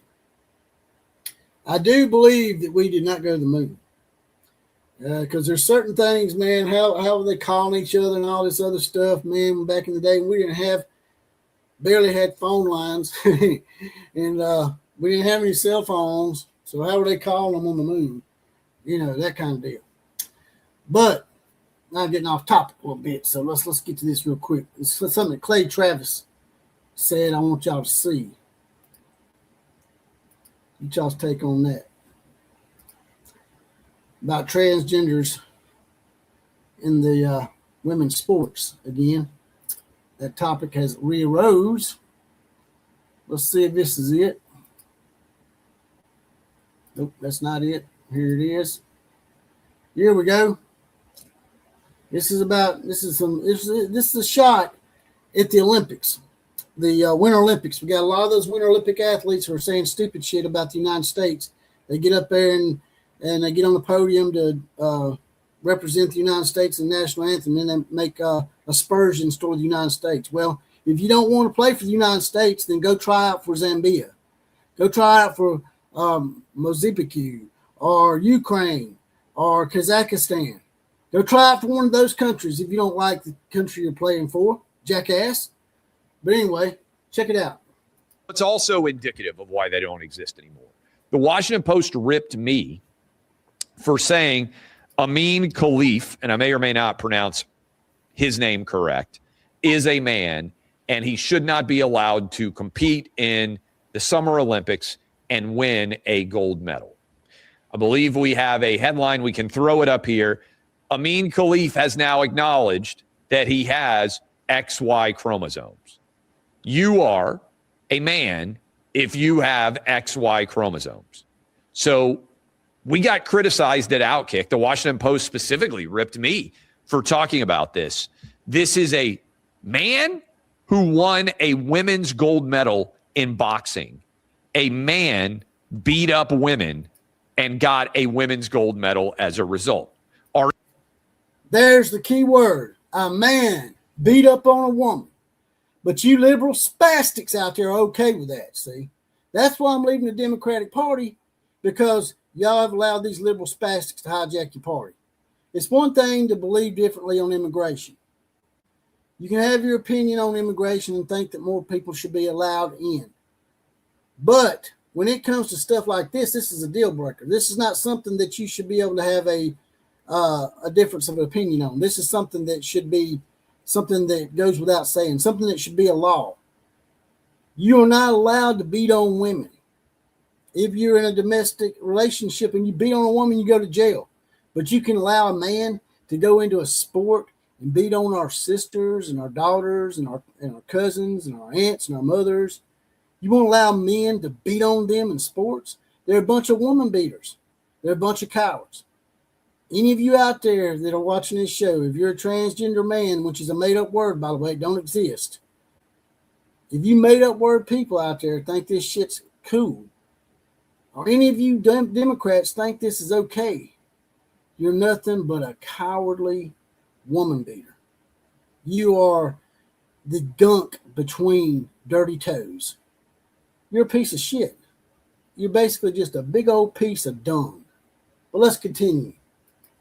I do believe that we did not go to the moon. Because there's certain things, man, how they calling each other and all this other stuff, man, back in the day, we barely had phone lines and we didn't have any cell phones. So how were they calling them on the moon? You know, that kind of deal. But now getting off topic a little bit. So let's get to this real quick. It's something that Clay Travis said I want y'all to see. Get y'all's take on that. About transgenders in the women's sports again. That topic has re-arose. Let's see if this is it. Nope, that's not it. Here it is. Here we go. This is a shot at the Olympics, the Winter Olympics. We got a lot of those Winter Olympic athletes who are saying stupid shit about the United States. They get up there and they get on the podium to represent the United States in the national anthem, and then make aspersions toward the United States. Well, if you don't want to play for the United States, then go try out for Zambia. Go try out for Mozambique or Ukraine or Kazakhstan. Go try out for one of those countries if you don't like the country you're playing for, jackass. But anyway, check it out. It's also indicative of why they don't exist anymore. The Washington Post ripped me for saying Amin Khalif, and I may or may not pronounce his name correct, is a man, and he should not be allowed to compete in the Summer Olympics and win a gold medal. I believe we have a headline. We can throw it up here. Amin Khalif has now acknowledged that he has XY chromosomes. You are a man if you have XY chromosomes. So we got criticized at Outkick. The Washington Post specifically ripped me for talking about this. This is a man who won a women's gold medal in boxing. A man beat up women and got a women's gold medal as a result. There's the key word. A man beat up on a woman. But you liberal spastics out there are okay with that, see? That's why I'm leaving the Democratic Party, because y'all have allowed these liberal spastics to hijack your party. It's one thing to believe differently on immigration. You can have your opinion on immigration and think that more people should be allowed in. But when it comes to stuff like this, this is a deal breaker. This is not something that you should be able to have a difference of opinion on. This is something that should be something that goes without saying, something that should be a law. You are not allowed to beat on women. If you're in a domestic relationship and you beat on a woman, you go to jail. But you can allow a man to go into a sport and beat on our sisters and our daughters and our cousins and our aunts and our mothers. You won't allow men to beat on them in sports? They're a bunch of woman beaters. They're a bunch of cowards. Any of you out there that are watching this show, if you're a transgender man, which is a made-up word, by the way, it don't exist. If you made-up word people out there think this shit's cool, or any of you Democrats think this is okay, you're nothing but a cowardly woman beater. You are the gunk between dirty toes. You're a piece of shit. You're basically just a big old piece of dung. But let's continue.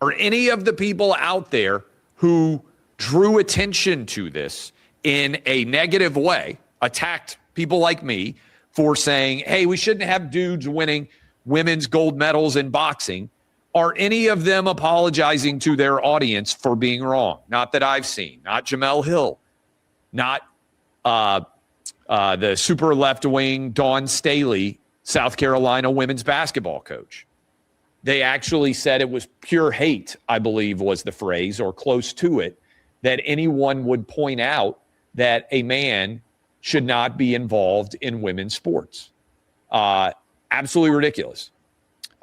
Are any of the people out there who drew attention to this in a negative way, attacked people like me for saying, hey, we shouldn't have dudes winning women's gold medals in boxing, are any of them apologizing to their audience for being wrong? Not that I've seen. Not Jamel Hill. Not the super left-wing Dawn Staley, South Carolina women's basketball coach. They actually said it was pure hate, I believe was the phrase, or close to it, that anyone would point out that a man should not be involved in women's sports. Absolutely ridiculous.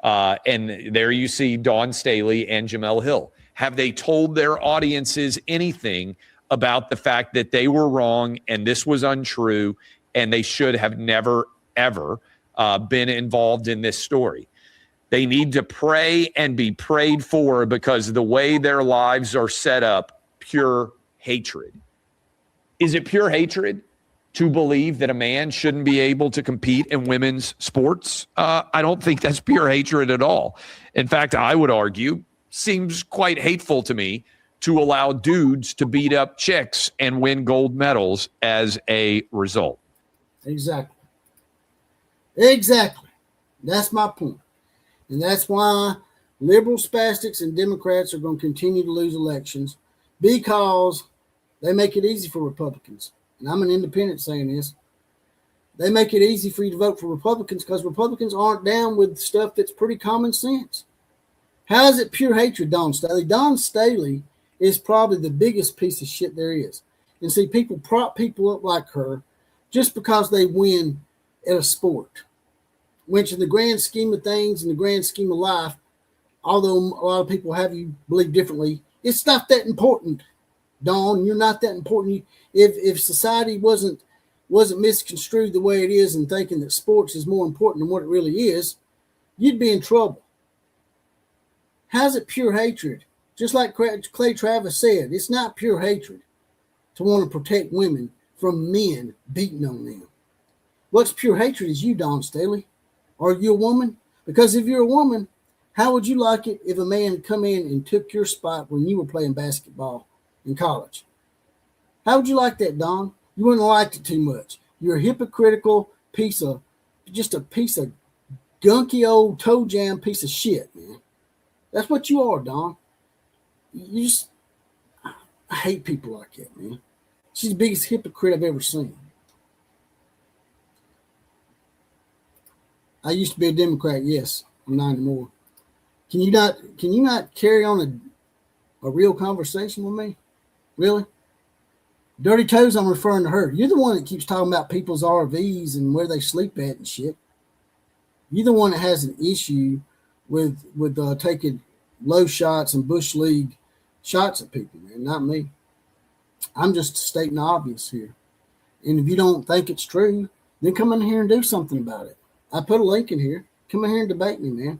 And there you see Dawn Staley and Jamel Hill. Have they told their audiences anything about the fact that they were wrong and this was untrue and they should have never, ever been involved in this story? They need to pray and be prayed for, because the way their lives are set up, pure hatred. Is it pure hatred to believe that a man shouldn't be able to compete in women's sports? I don't think that's pure hatred at all. In fact, I would argue, seems quite hateful to me to allow dudes to beat up chicks and win gold medals as a result. Exactly. Exactly. That's my point. And that's why liberal spastics and Democrats are going to continue to lose elections, because they make it easy for Republicans. And I'm an independent saying this. They make it easy for you to vote for Republicans because Republicans aren't down with stuff that's pretty common sense. How is it pure hatred, Dawn Staley? Dawn Staley is probably the biggest piece of shit there is. And see, people prop people up like her just because they win at a sport. Which in the grand scheme of things, in the grand scheme of life, although a lot of people have you believe differently, it's not that important, Dawn. You're not that important. If society wasn't misconstrued the way it is and thinking that sports is more important than what it really is, you'd be in trouble. How's it pure hatred? Just like Clay Travis said, it's not pure hatred to want to protect women from men beating on them. What's pure hatred is you, Dawn Staley. Are you a woman? Because if you're a woman, how would you like it if a man had come in and took your spot when you were playing basketball in college? How would you like that, Dawn? You wouldn't have liked it too much. You're a hypocritical piece of gunky old toe jam piece of shit, man. That's what you are, Dawn. I hate people like that, man. She's the biggest hypocrite I've ever seen. I used to be a Democrat, yes. I'm not anymore. Can you not carry on a real conversation with me? Really? Dirty Toes, I'm referring to her. You're the one that keeps talking about people's RVs and where they sleep at and shit. You're the one that has an issue with taking low shots and Bush League shots at people, man, not me. I'm just stating the obvious here. And if you don't think it's true, then come in here and do something about it. I put a link in here. Come in here and debate me, man.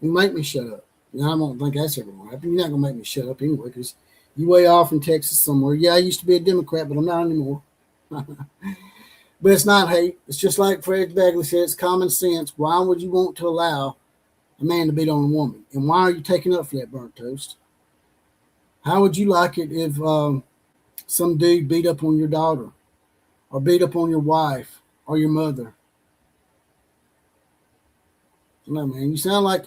You make me shut up. Now, I don't think that's ever going to happen. You're not going to make me shut up anyway because you way off in Texas somewhere. Yeah, I used to be a Democrat, but I'm not anymore. But it's not hate. It's just like Fred Bagley said, it's common sense. Why would you want to allow a man to beat on a woman? And why are you taking up for that, Burnt Toast? How would you like it if some dude beat up on your daughter or beat up on your wife or your mother? No, man, you sound like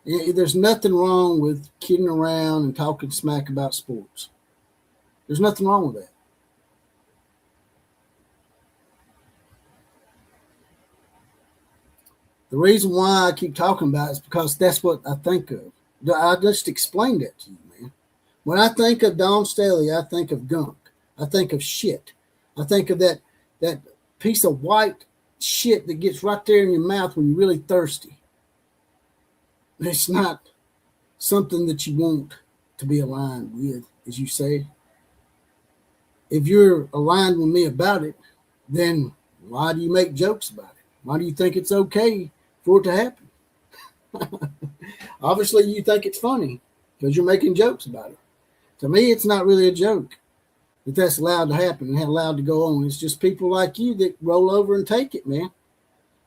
there's nothing wrong with kidding around and talking smack about sports. There's nothing wrong with that. The reason why I keep talking about it is because that's what I think of. I just explained that to you, man. When I think of Dawn Staley, I think of gunk. I think of shit. I think of that piece of white shit that gets right there in your mouth when you're really thirsty. It's not something that you want to be aligned with, as you say. If you're aligned with me about it, then why do you make jokes about it? Why do you think it's okay for it to happen? Obviously, you think it's funny because you're making jokes about it. To me, it's not really a joke that that's allowed to happen and allowed to go on. It's just people like you that roll over and take it, man.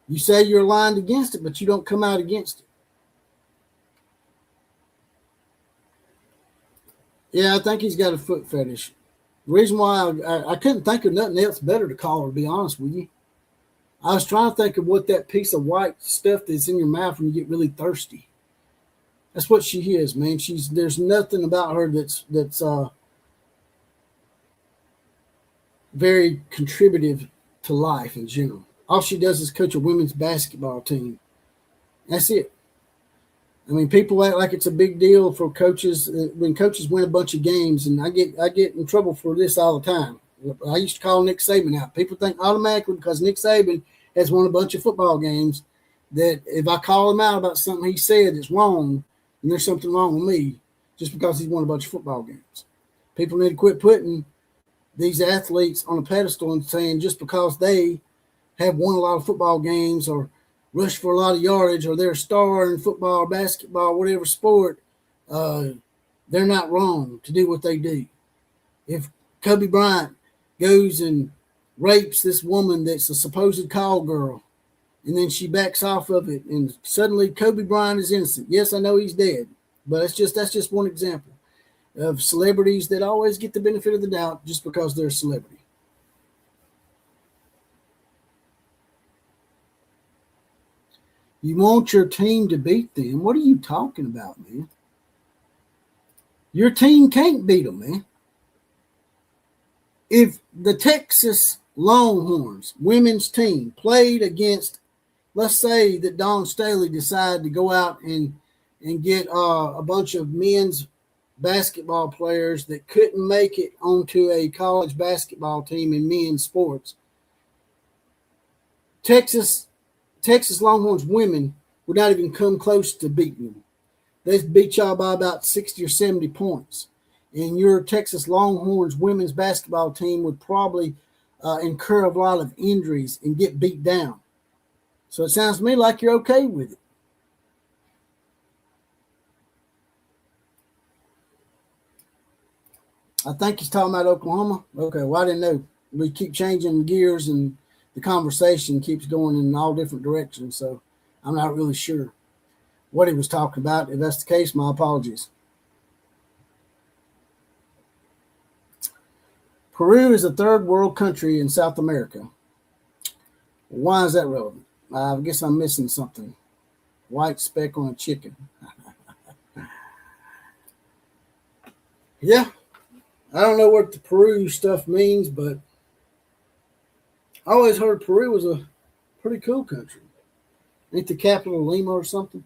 You say you're aligned against it, but you don't come out against it. Yeah, I think he's got a foot fetish. The reason why I couldn't think of nothing else better to call her, to be honest with you. I was trying to think of what that piece of white stuff that's in your mouth when you get really thirsty. That's what she is, man. There's nothing about her that's very contributive to life in general. All she does is coach a women's basketball team. That's it. I mean, people act like it's a big deal for coaches when coaches win a bunch of games, and I get in trouble for this all the time. I used to call Nick Saban out. People think automatically because Nick Saban has won a bunch of football games that if I call him out about something he said that's wrong, and there's something wrong with me just because he's won a bunch of football games. People need to quit putting these athletes on a pedestal and saying just because they have won a lot of football games or rushed for a lot of yardage or they're a star in football or basketball, whatever sport, they're not wrong to do what they do. If Kobe Bryant goes and rapes this woman that's a supposed call girl, and then she backs off of it, and suddenly Kobe Bryant is innocent. Yes, I know he's dead, but that's just one example of celebrities that always get the benefit of the doubt just because they're a celebrity. You want your team to beat them. What are you talking about, man? Your team can't beat them, man. If the Texas Longhorns women's team played against, let's say that Don Staley decided to go out and get a bunch of men's basketball players that couldn't make it onto a college basketball team in men's sports. Texas Longhorns women would not even come close to beating them. They beat y'all by about 60 or 70 points. And your Texas Longhorns women's basketball team would probably incur a lot of injuries and get beat down. So it sounds to me like you're okay with it. I think he's talking about Oklahoma. Okay, well, I didn't know. We keep changing gears and the conversation keeps going in all different directions. So I'm not really sure what he was talking about. If that's the case, my apologies. Peru is a third world country in South America. Why is that relevant? I guess I'm missing something. White speck on a chicken. Yeah. I don't know what the Peru stuff means, but I always heard Peru was a pretty cool country. Ain't the capital Lima or something?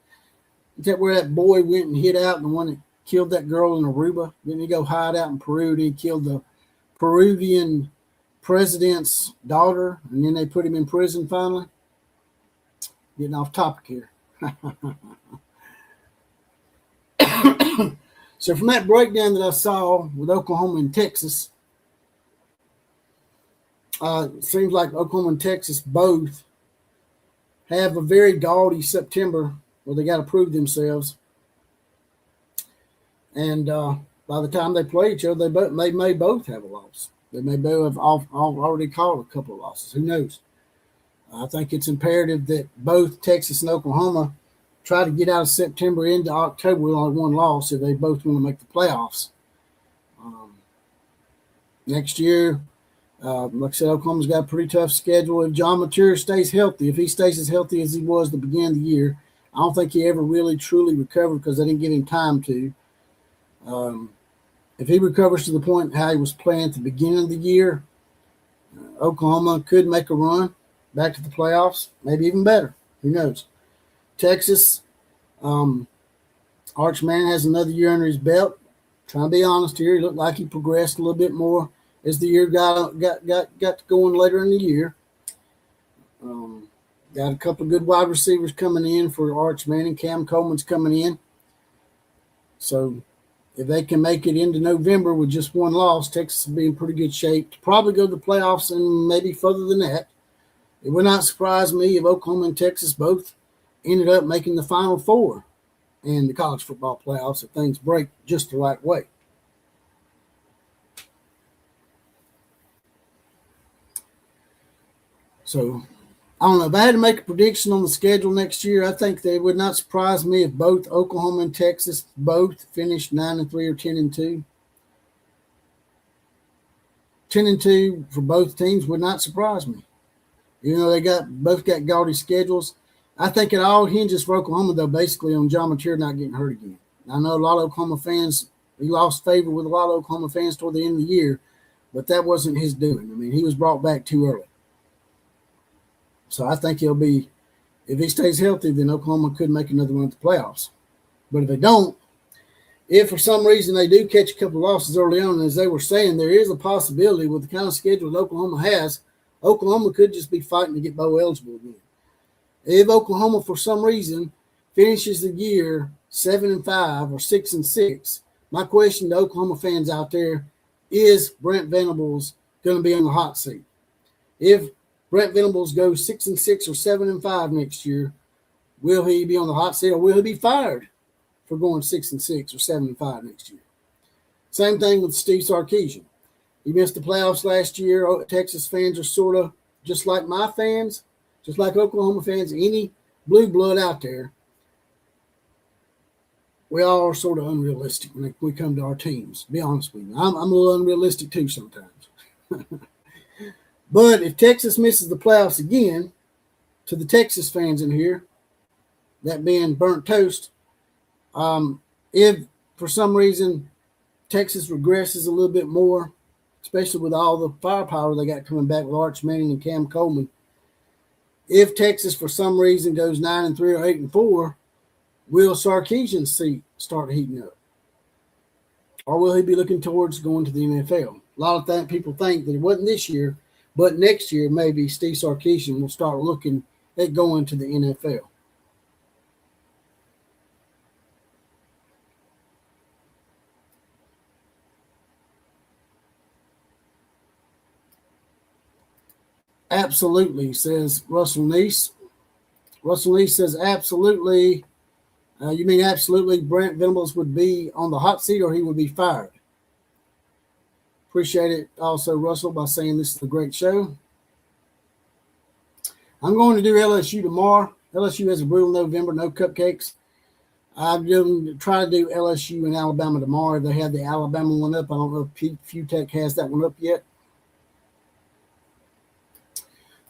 Is that where that boy went and hid out, and the one that killed that girl in Aruba? Didn't he go hide out in Peru? He killed the Peruvian president's daughter, and then they put him in prison finally? Getting off topic here. So from that breakdown that I saw with Oklahoma and Texas, it seems like Oklahoma and Texas both have a very gaudy September where they got to prove themselves. And by the time they play each other, they may both have a loss. They may both have already called a couple of losses. Who knows? I think it's imperative that both Texas and Oklahoma try to get out of September into October with only one loss if they both want to make the playoffs. Next year, like I said, Oklahoma's got a pretty tough schedule. If John Mateer stays healthy, if he stays as healthy as he was at the beginning of the year, I don't think he ever really truly recovered because they didn't give him time to. If he recovers to the point how he was playing at the beginning of the year, Oklahoma could make a run back to the playoffs, maybe even better. Who knows? Texas, Arch Manning has another year under his belt. Trying to be honest here, he looked like he progressed a little bit more as the year got going later in the year. Got a couple of good wide receivers coming in for Arch Manning. Cam Coleman's coming in. So if they can make it into November with just one loss, Texas will be in pretty good shape to probably go to the playoffs and maybe further than that. It would not surprise me if Oklahoma and Texas both ended up making the Final Four in the college football playoffs if things break just the right way. So, I don't know. If I had to make a prediction on the schedule next year, I think it would not surprise me if both Oklahoma and Texas both finished 9-3 or 10-2. 10-2 for both teams would not surprise me. You know, they both got gaudy schedules. I think it all hinges for Oklahoma, though, basically on John Mateer not getting hurt again. I know a lot of Oklahoma fans, he lost favor with a lot of Oklahoma fans toward the end of the year, but that wasn't his doing. I mean, he was brought back too early. So I think he'll be, if he stays healthy, then Oklahoma could make another run at the playoffs. But if they don't, if for some reason they do catch a couple of losses early on, as they were saying, there is a possibility with the kind of schedule that Oklahoma has, Oklahoma could just be fighting to get bowl eligible again. If Oklahoma, for some reason, finishes the year 7-5 or 6-6, my question to Oklahoma fans out there is Brent Venables going to be on the hot seat? If Brent Venables goes 6-6 or 7-5 next year, will he be on the hot seat or will he be fired for going 6-6 or 7-5 next year? Same thing with Steve Sarkisian. He missed the playoffs last year. Texas fans are sort of just like my fans, just like Oklahoma fans, any blue blood out there. We all are sort of unrealistic when we come to our teams, to be honest with you. I'm a little unrealistic too sometimes. But if Texas misses the playoffs again, to the Texas fans in here, that being burnt toast, if for some reason Texas regresses a little bit more especially with all the firepower they got coming back with Arch Manning and Cam Coleman. If Texas, for some reason, goes 9-3 or 8-4, will Sarkisian's seat start heating up? Or will he be looking towards going to the NFL? A lot of people think that it wasn't this year, but next year maybe Steve Sarkisian will start looking at going to the NFL. Absolutely, says Russell Neese. Russell Neese says absolutely. You mean absolutely Brent Venables would be on the hot seat or he would be fired? Appreciate it also, Russell, by saying this is a great show. I'm going to do LSU tomorrow. LSU has a brutal November, no cupcakes. I'm going to try to do LSU and Alabama tomorrow. They have the Alabama one up. I don't know if Pete Futech has that one up yet.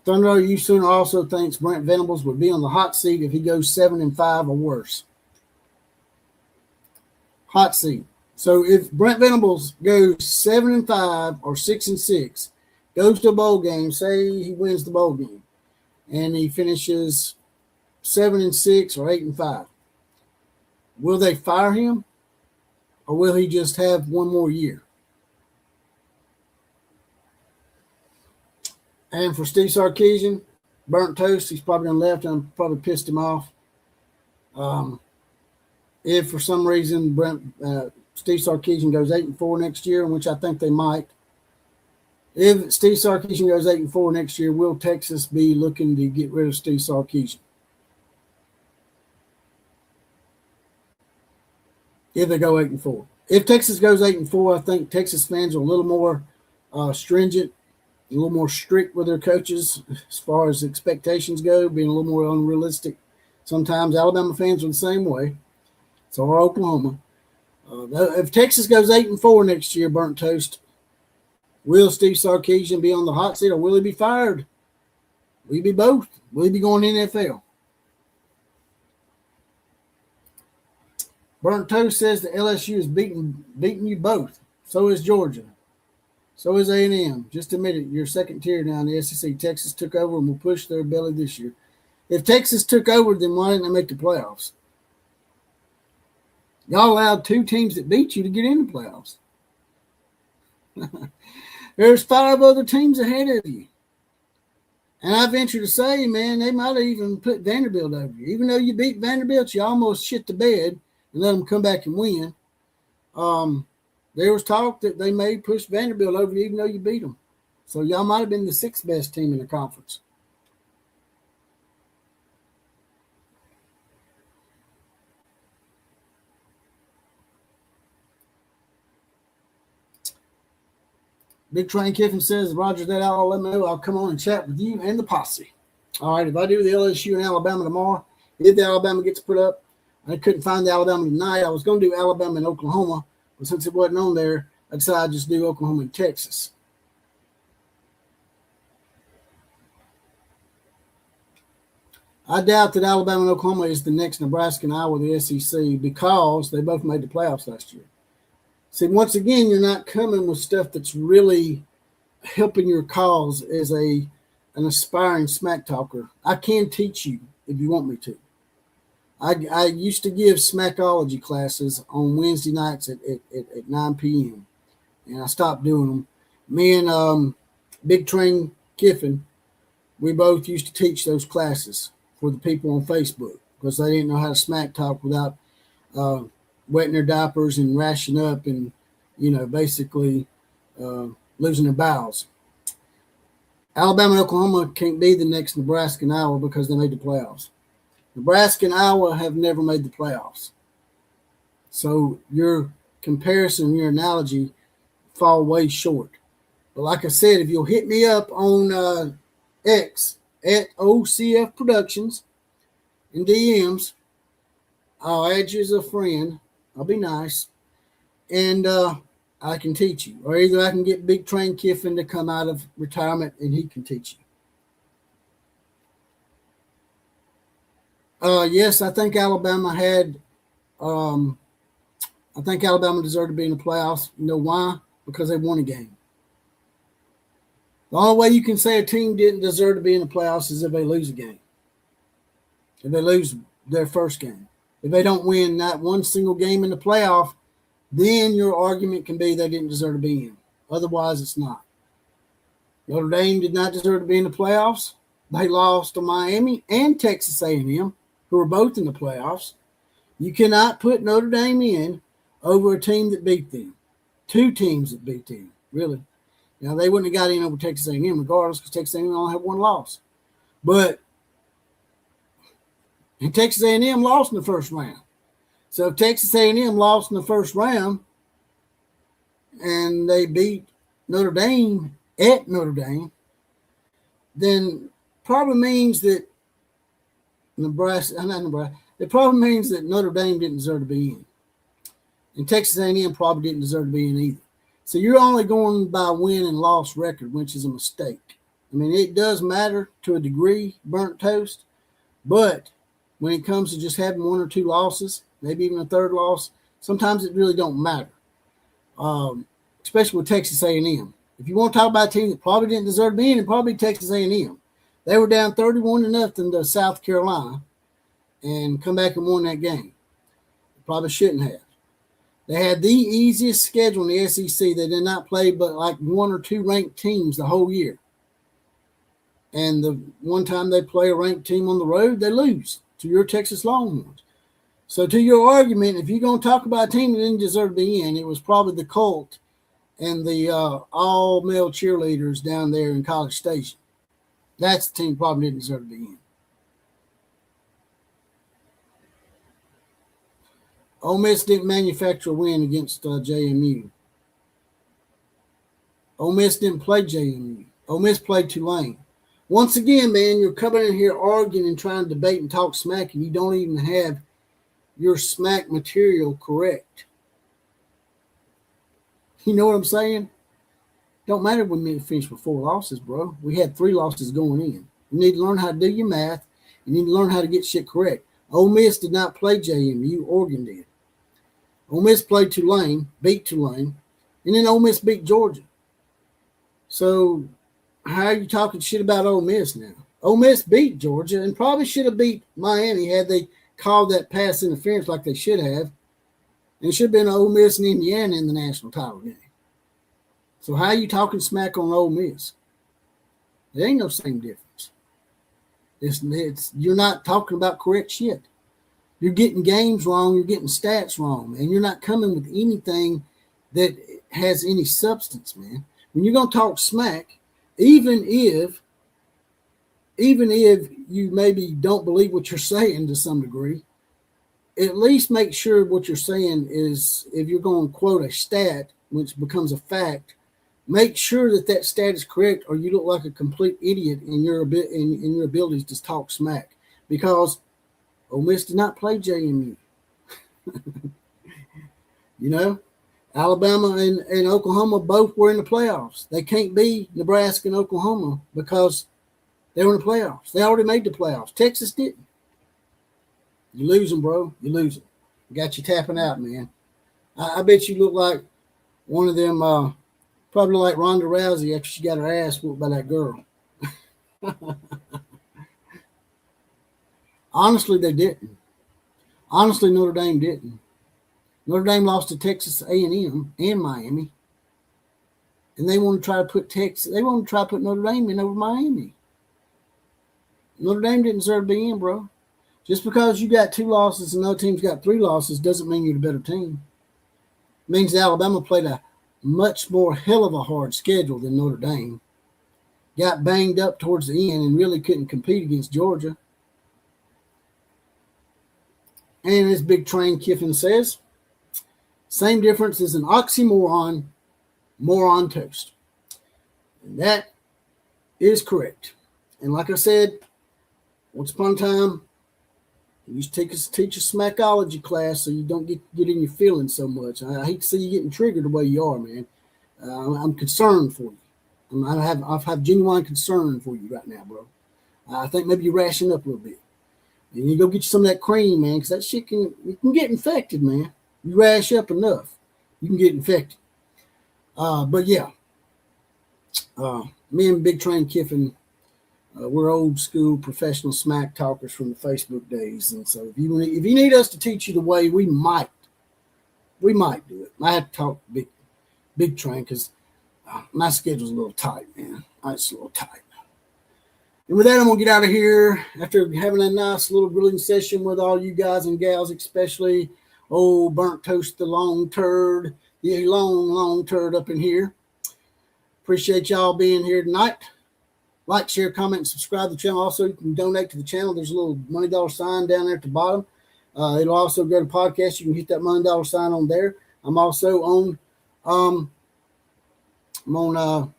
Thunder U Sooner also thinks Brent Venables would be on the hot seat if he goes 7-5 or worse. Hot seat. So if Brent Venables goes 7-5 or 6-6, goes to a bowl game, say he wins the bowl game, and he finishes 7-6 or 8-5, will they fire him, or will he just have one more year? And for Steve Sarkisian, burnt toast. He's probably done left and probably pissed him off. If for some reason Steve Sarkisian goes 8-4 next year, which I think they might, if Steve Sarkisian goes 8-4 next year, will Texas be looking to get rid of Steve Sarkisian? If they go 8-4. If Texas goes 8-4, I think Texas fans are a little more stringent, a little more strict with their coaches as far as expectations go, being a little more unrealistic. Sometimes Alabama fans are the same way. So are Oklahoma. If Texas goes 8-4 next year, burnt toast, will Steve Sarkisian be on the hot seat or will he be fired? Will he be both? Will he be going to the NFL? Burnt toast says that LSU is beating you both. So is Georgia. So is A&M. Just admit it. You're second tier now in the SEC. Texas took over and will push their belly this year. If Texas took over, then why didn't they make the playoffs? Y'all allowed two teams that beat you to get in the playoffs. There's 5 other teams ahead of you. And I venture to say, man, they might have even put Vanderbilt over you. Even though you beat Vanderbilt, you almost shit the bed and let them come back and win. There was talk that they may push Vanderbilt over you even though you beat them. So y'all might have been the 6th best team in the conference. Big Train Kiffin says, Roger that out. Let me know. I'll come on and chat with you and the posse. All right, if I do the LSU and Alabama tomorrow, if the Alabama gets put up, I couldn't find the Alabama tonight. I was going to do Alabama and Oklahoma, but since it wasn't on there, I decided I'd just do Oklahoma and Texas. I doubt that Alabama and Oklahoma is the next Nebraska and Iowa, the SEC, because they both made the playoffs last year. See, once again, you're not coming with stuff that's really helping your cause as an aspiring smack talker. I can teach you if you want me to. I used to give smackology classes on Wednesday nights at 9 p.m., and I stopped doing them. Me and Big Train Kiffin, we both used to teach those classes for the people on Facebook because they didn't know how to smack talk without wetting their diapers and rashing up and, basically losing their bowels. Alabama and Oklahoma can't be the next Nebraska and Iowa because they made the playoffs. Nebraska and Iowa have never made the playoffs. So your comparison, your analogy fall way short. But like I said, if you'll hit me up on X at OCF Productions in DMs, I'll add you as a friend. I'll be nice. And I can teach you. Or either I can get Big Train Kiffin to come out of retirement and he can teach you. Yes, I think Alabama deserved to be in the playoffs. You know why? Because they won a game. The only way you can say a team didn't deserve to be in the playoffs is if they lose a game. If they lose their first game. If they don't win not one single game in the playoff, then your argument can be they didn't deserve to be in. Otherwise, it's not. Notre Dame did not deserve to be in the playoffs. They lost to Miami and Texas A&M, who are both in the playoffs. You cannot put Notre Dame in over a team that beat them. Two teams that beat them, really. Now, they wouldn't have got in over Texas A&M regardless because Texas A&M only had one loss. But and Texas A&M lost in the first round. So if Texas A&M lost in the first round and they beat Notre Dame at Notre Dame, then probably means that it probably means that Notre Dame didn't deserve to be in. And Texas A&M probably didn't deserve to be in either. So you're only going by win and loss record, which is a mistake. I mean, it does matter to a degree, burnt toast, but when it comes to just having one or two losses, maybe even a third loss, sometimes it really don't matter, especially with Texas A&M. If you want to talk about a team that probably didn't deserve to be in, it probably Texas A&M. They were down 31-0 to South Carolina and come back and won that game. Probably shouldn't have. They had the easiest schedule in the SEC. They did not play but like one or two ranked teams the whole year. And the one time they play a ranked team on the road, they lose to your Texas Longhorns. So to your argument, if you're going to talk about a team that didn't deserve to be in, it was probably the Colt and the all-male cheerleaders down there in College Station. That's the team probably didn't deserve to be in. Ole Miss didn't manufacture a win against JMU. Ole Miss didn't play JMU. Ole Miss played Tulane. Once again, man, you're coming in here arguing and trying to debate and talk smack, and you don't even have your smack material correct. You know what I'm saying? Don't matter when we finished with 4 losses, bro. We had 3 losses going in. You need to learn how to do your math. You need to learn how to get shit correct. Ole Miss did not play JMU. Oregon did. Ole Miss played Tulane, beat Tulane, and then Ole Miss beat Georgia. So how are you talking shit about Ole Miss now? Ole Miss beat Georgia and probably should have beat Miami had they called that pass interference like they should have. And it should have been Ole Miss and Indiana in the national title game. So how are you talking smack on Ole Miss? There ain't no same difference. It's you're not talking about correct shit. You're getting games wrong. You're getting stats wrong, and you're not coming with anything that has any substance, man. When you're going to talk smack, even if you maybe don't believe what you're saying to some degree, at least make sure what you're saying is, if you're going to quote a stat, which becomes a fact, make sure that that stat is correct, or you look like a complete idiot in your abilities to talk smack. Because Ole Miss did not play JMU. You know, Alabama and Oklahoma both were in the playoffs. They can't be Nebraska and Oklahoma because they were in the playoffs. They already made the playoffs. Texas didn't. You losing, bro. You losing. Got you tapping out, man. I bet you look like one of them, probably like Ronda Rousey after she got her ass whooped by that girl. Honestly, they didn't. Honestly, Notre Dame didn't. Notre Dame lost to Texas A&M and Miami, and they want to try to put Notre Dame in over Miami. Notre Dame didn't deserve to be in, bro. Just because you got 2 losses and another team's got 3 losses doesn't mean you're the better team. It means Alabama played a much more hell of a hard schedule than Notre Dame. Got banged up towards the end and really couldn't compete against Georgia. And as Big Train Kiffin says, same difference is an oxymoron, moron toast. And that is correct. And like I said, once upon a time, we used to teach a smackology class so you don't get in your feelings so much. I hate to see you getting triggered the way you are, man. I'm concerned for you. I have genuine concern for you right now, bro. I think maybe you're rashing up a little bit. And you go get you some of that cream, man, because that shit can get infected, man. You rash up enough, you can get infected. But yeah, Me and Big Train Kiffin, we're old school professional smack talkers from the Facebook days, and so if you need us to teach you the way, we might do it. I have to talk to Big Train because my schedule's a little tight, man. It's a little tight. And with that, I'm going to get out of here after having a nice little grilling session with all you guys and gals, especially old Burnt Toast, the long turd up in here. Appreciate y'all being here tonight. Like, share, comment, and subscribe to the channel. Also, you can donate to the channel. There's a little money dollar sign down there at the bottom. It'll also go to podcast. You can hit that money dollar sign on there. I'm also on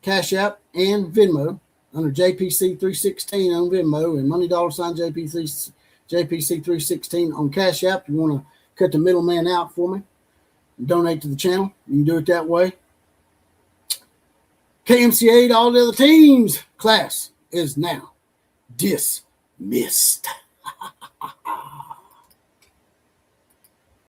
Cash App and Venmo under JPC316 on Venmo and money dollar sign JPC316 on Cash App. If you want to cut the middleman out for me and donate to the channel, you can do it that way. KMCA to all the other teams. Class is now dismissed.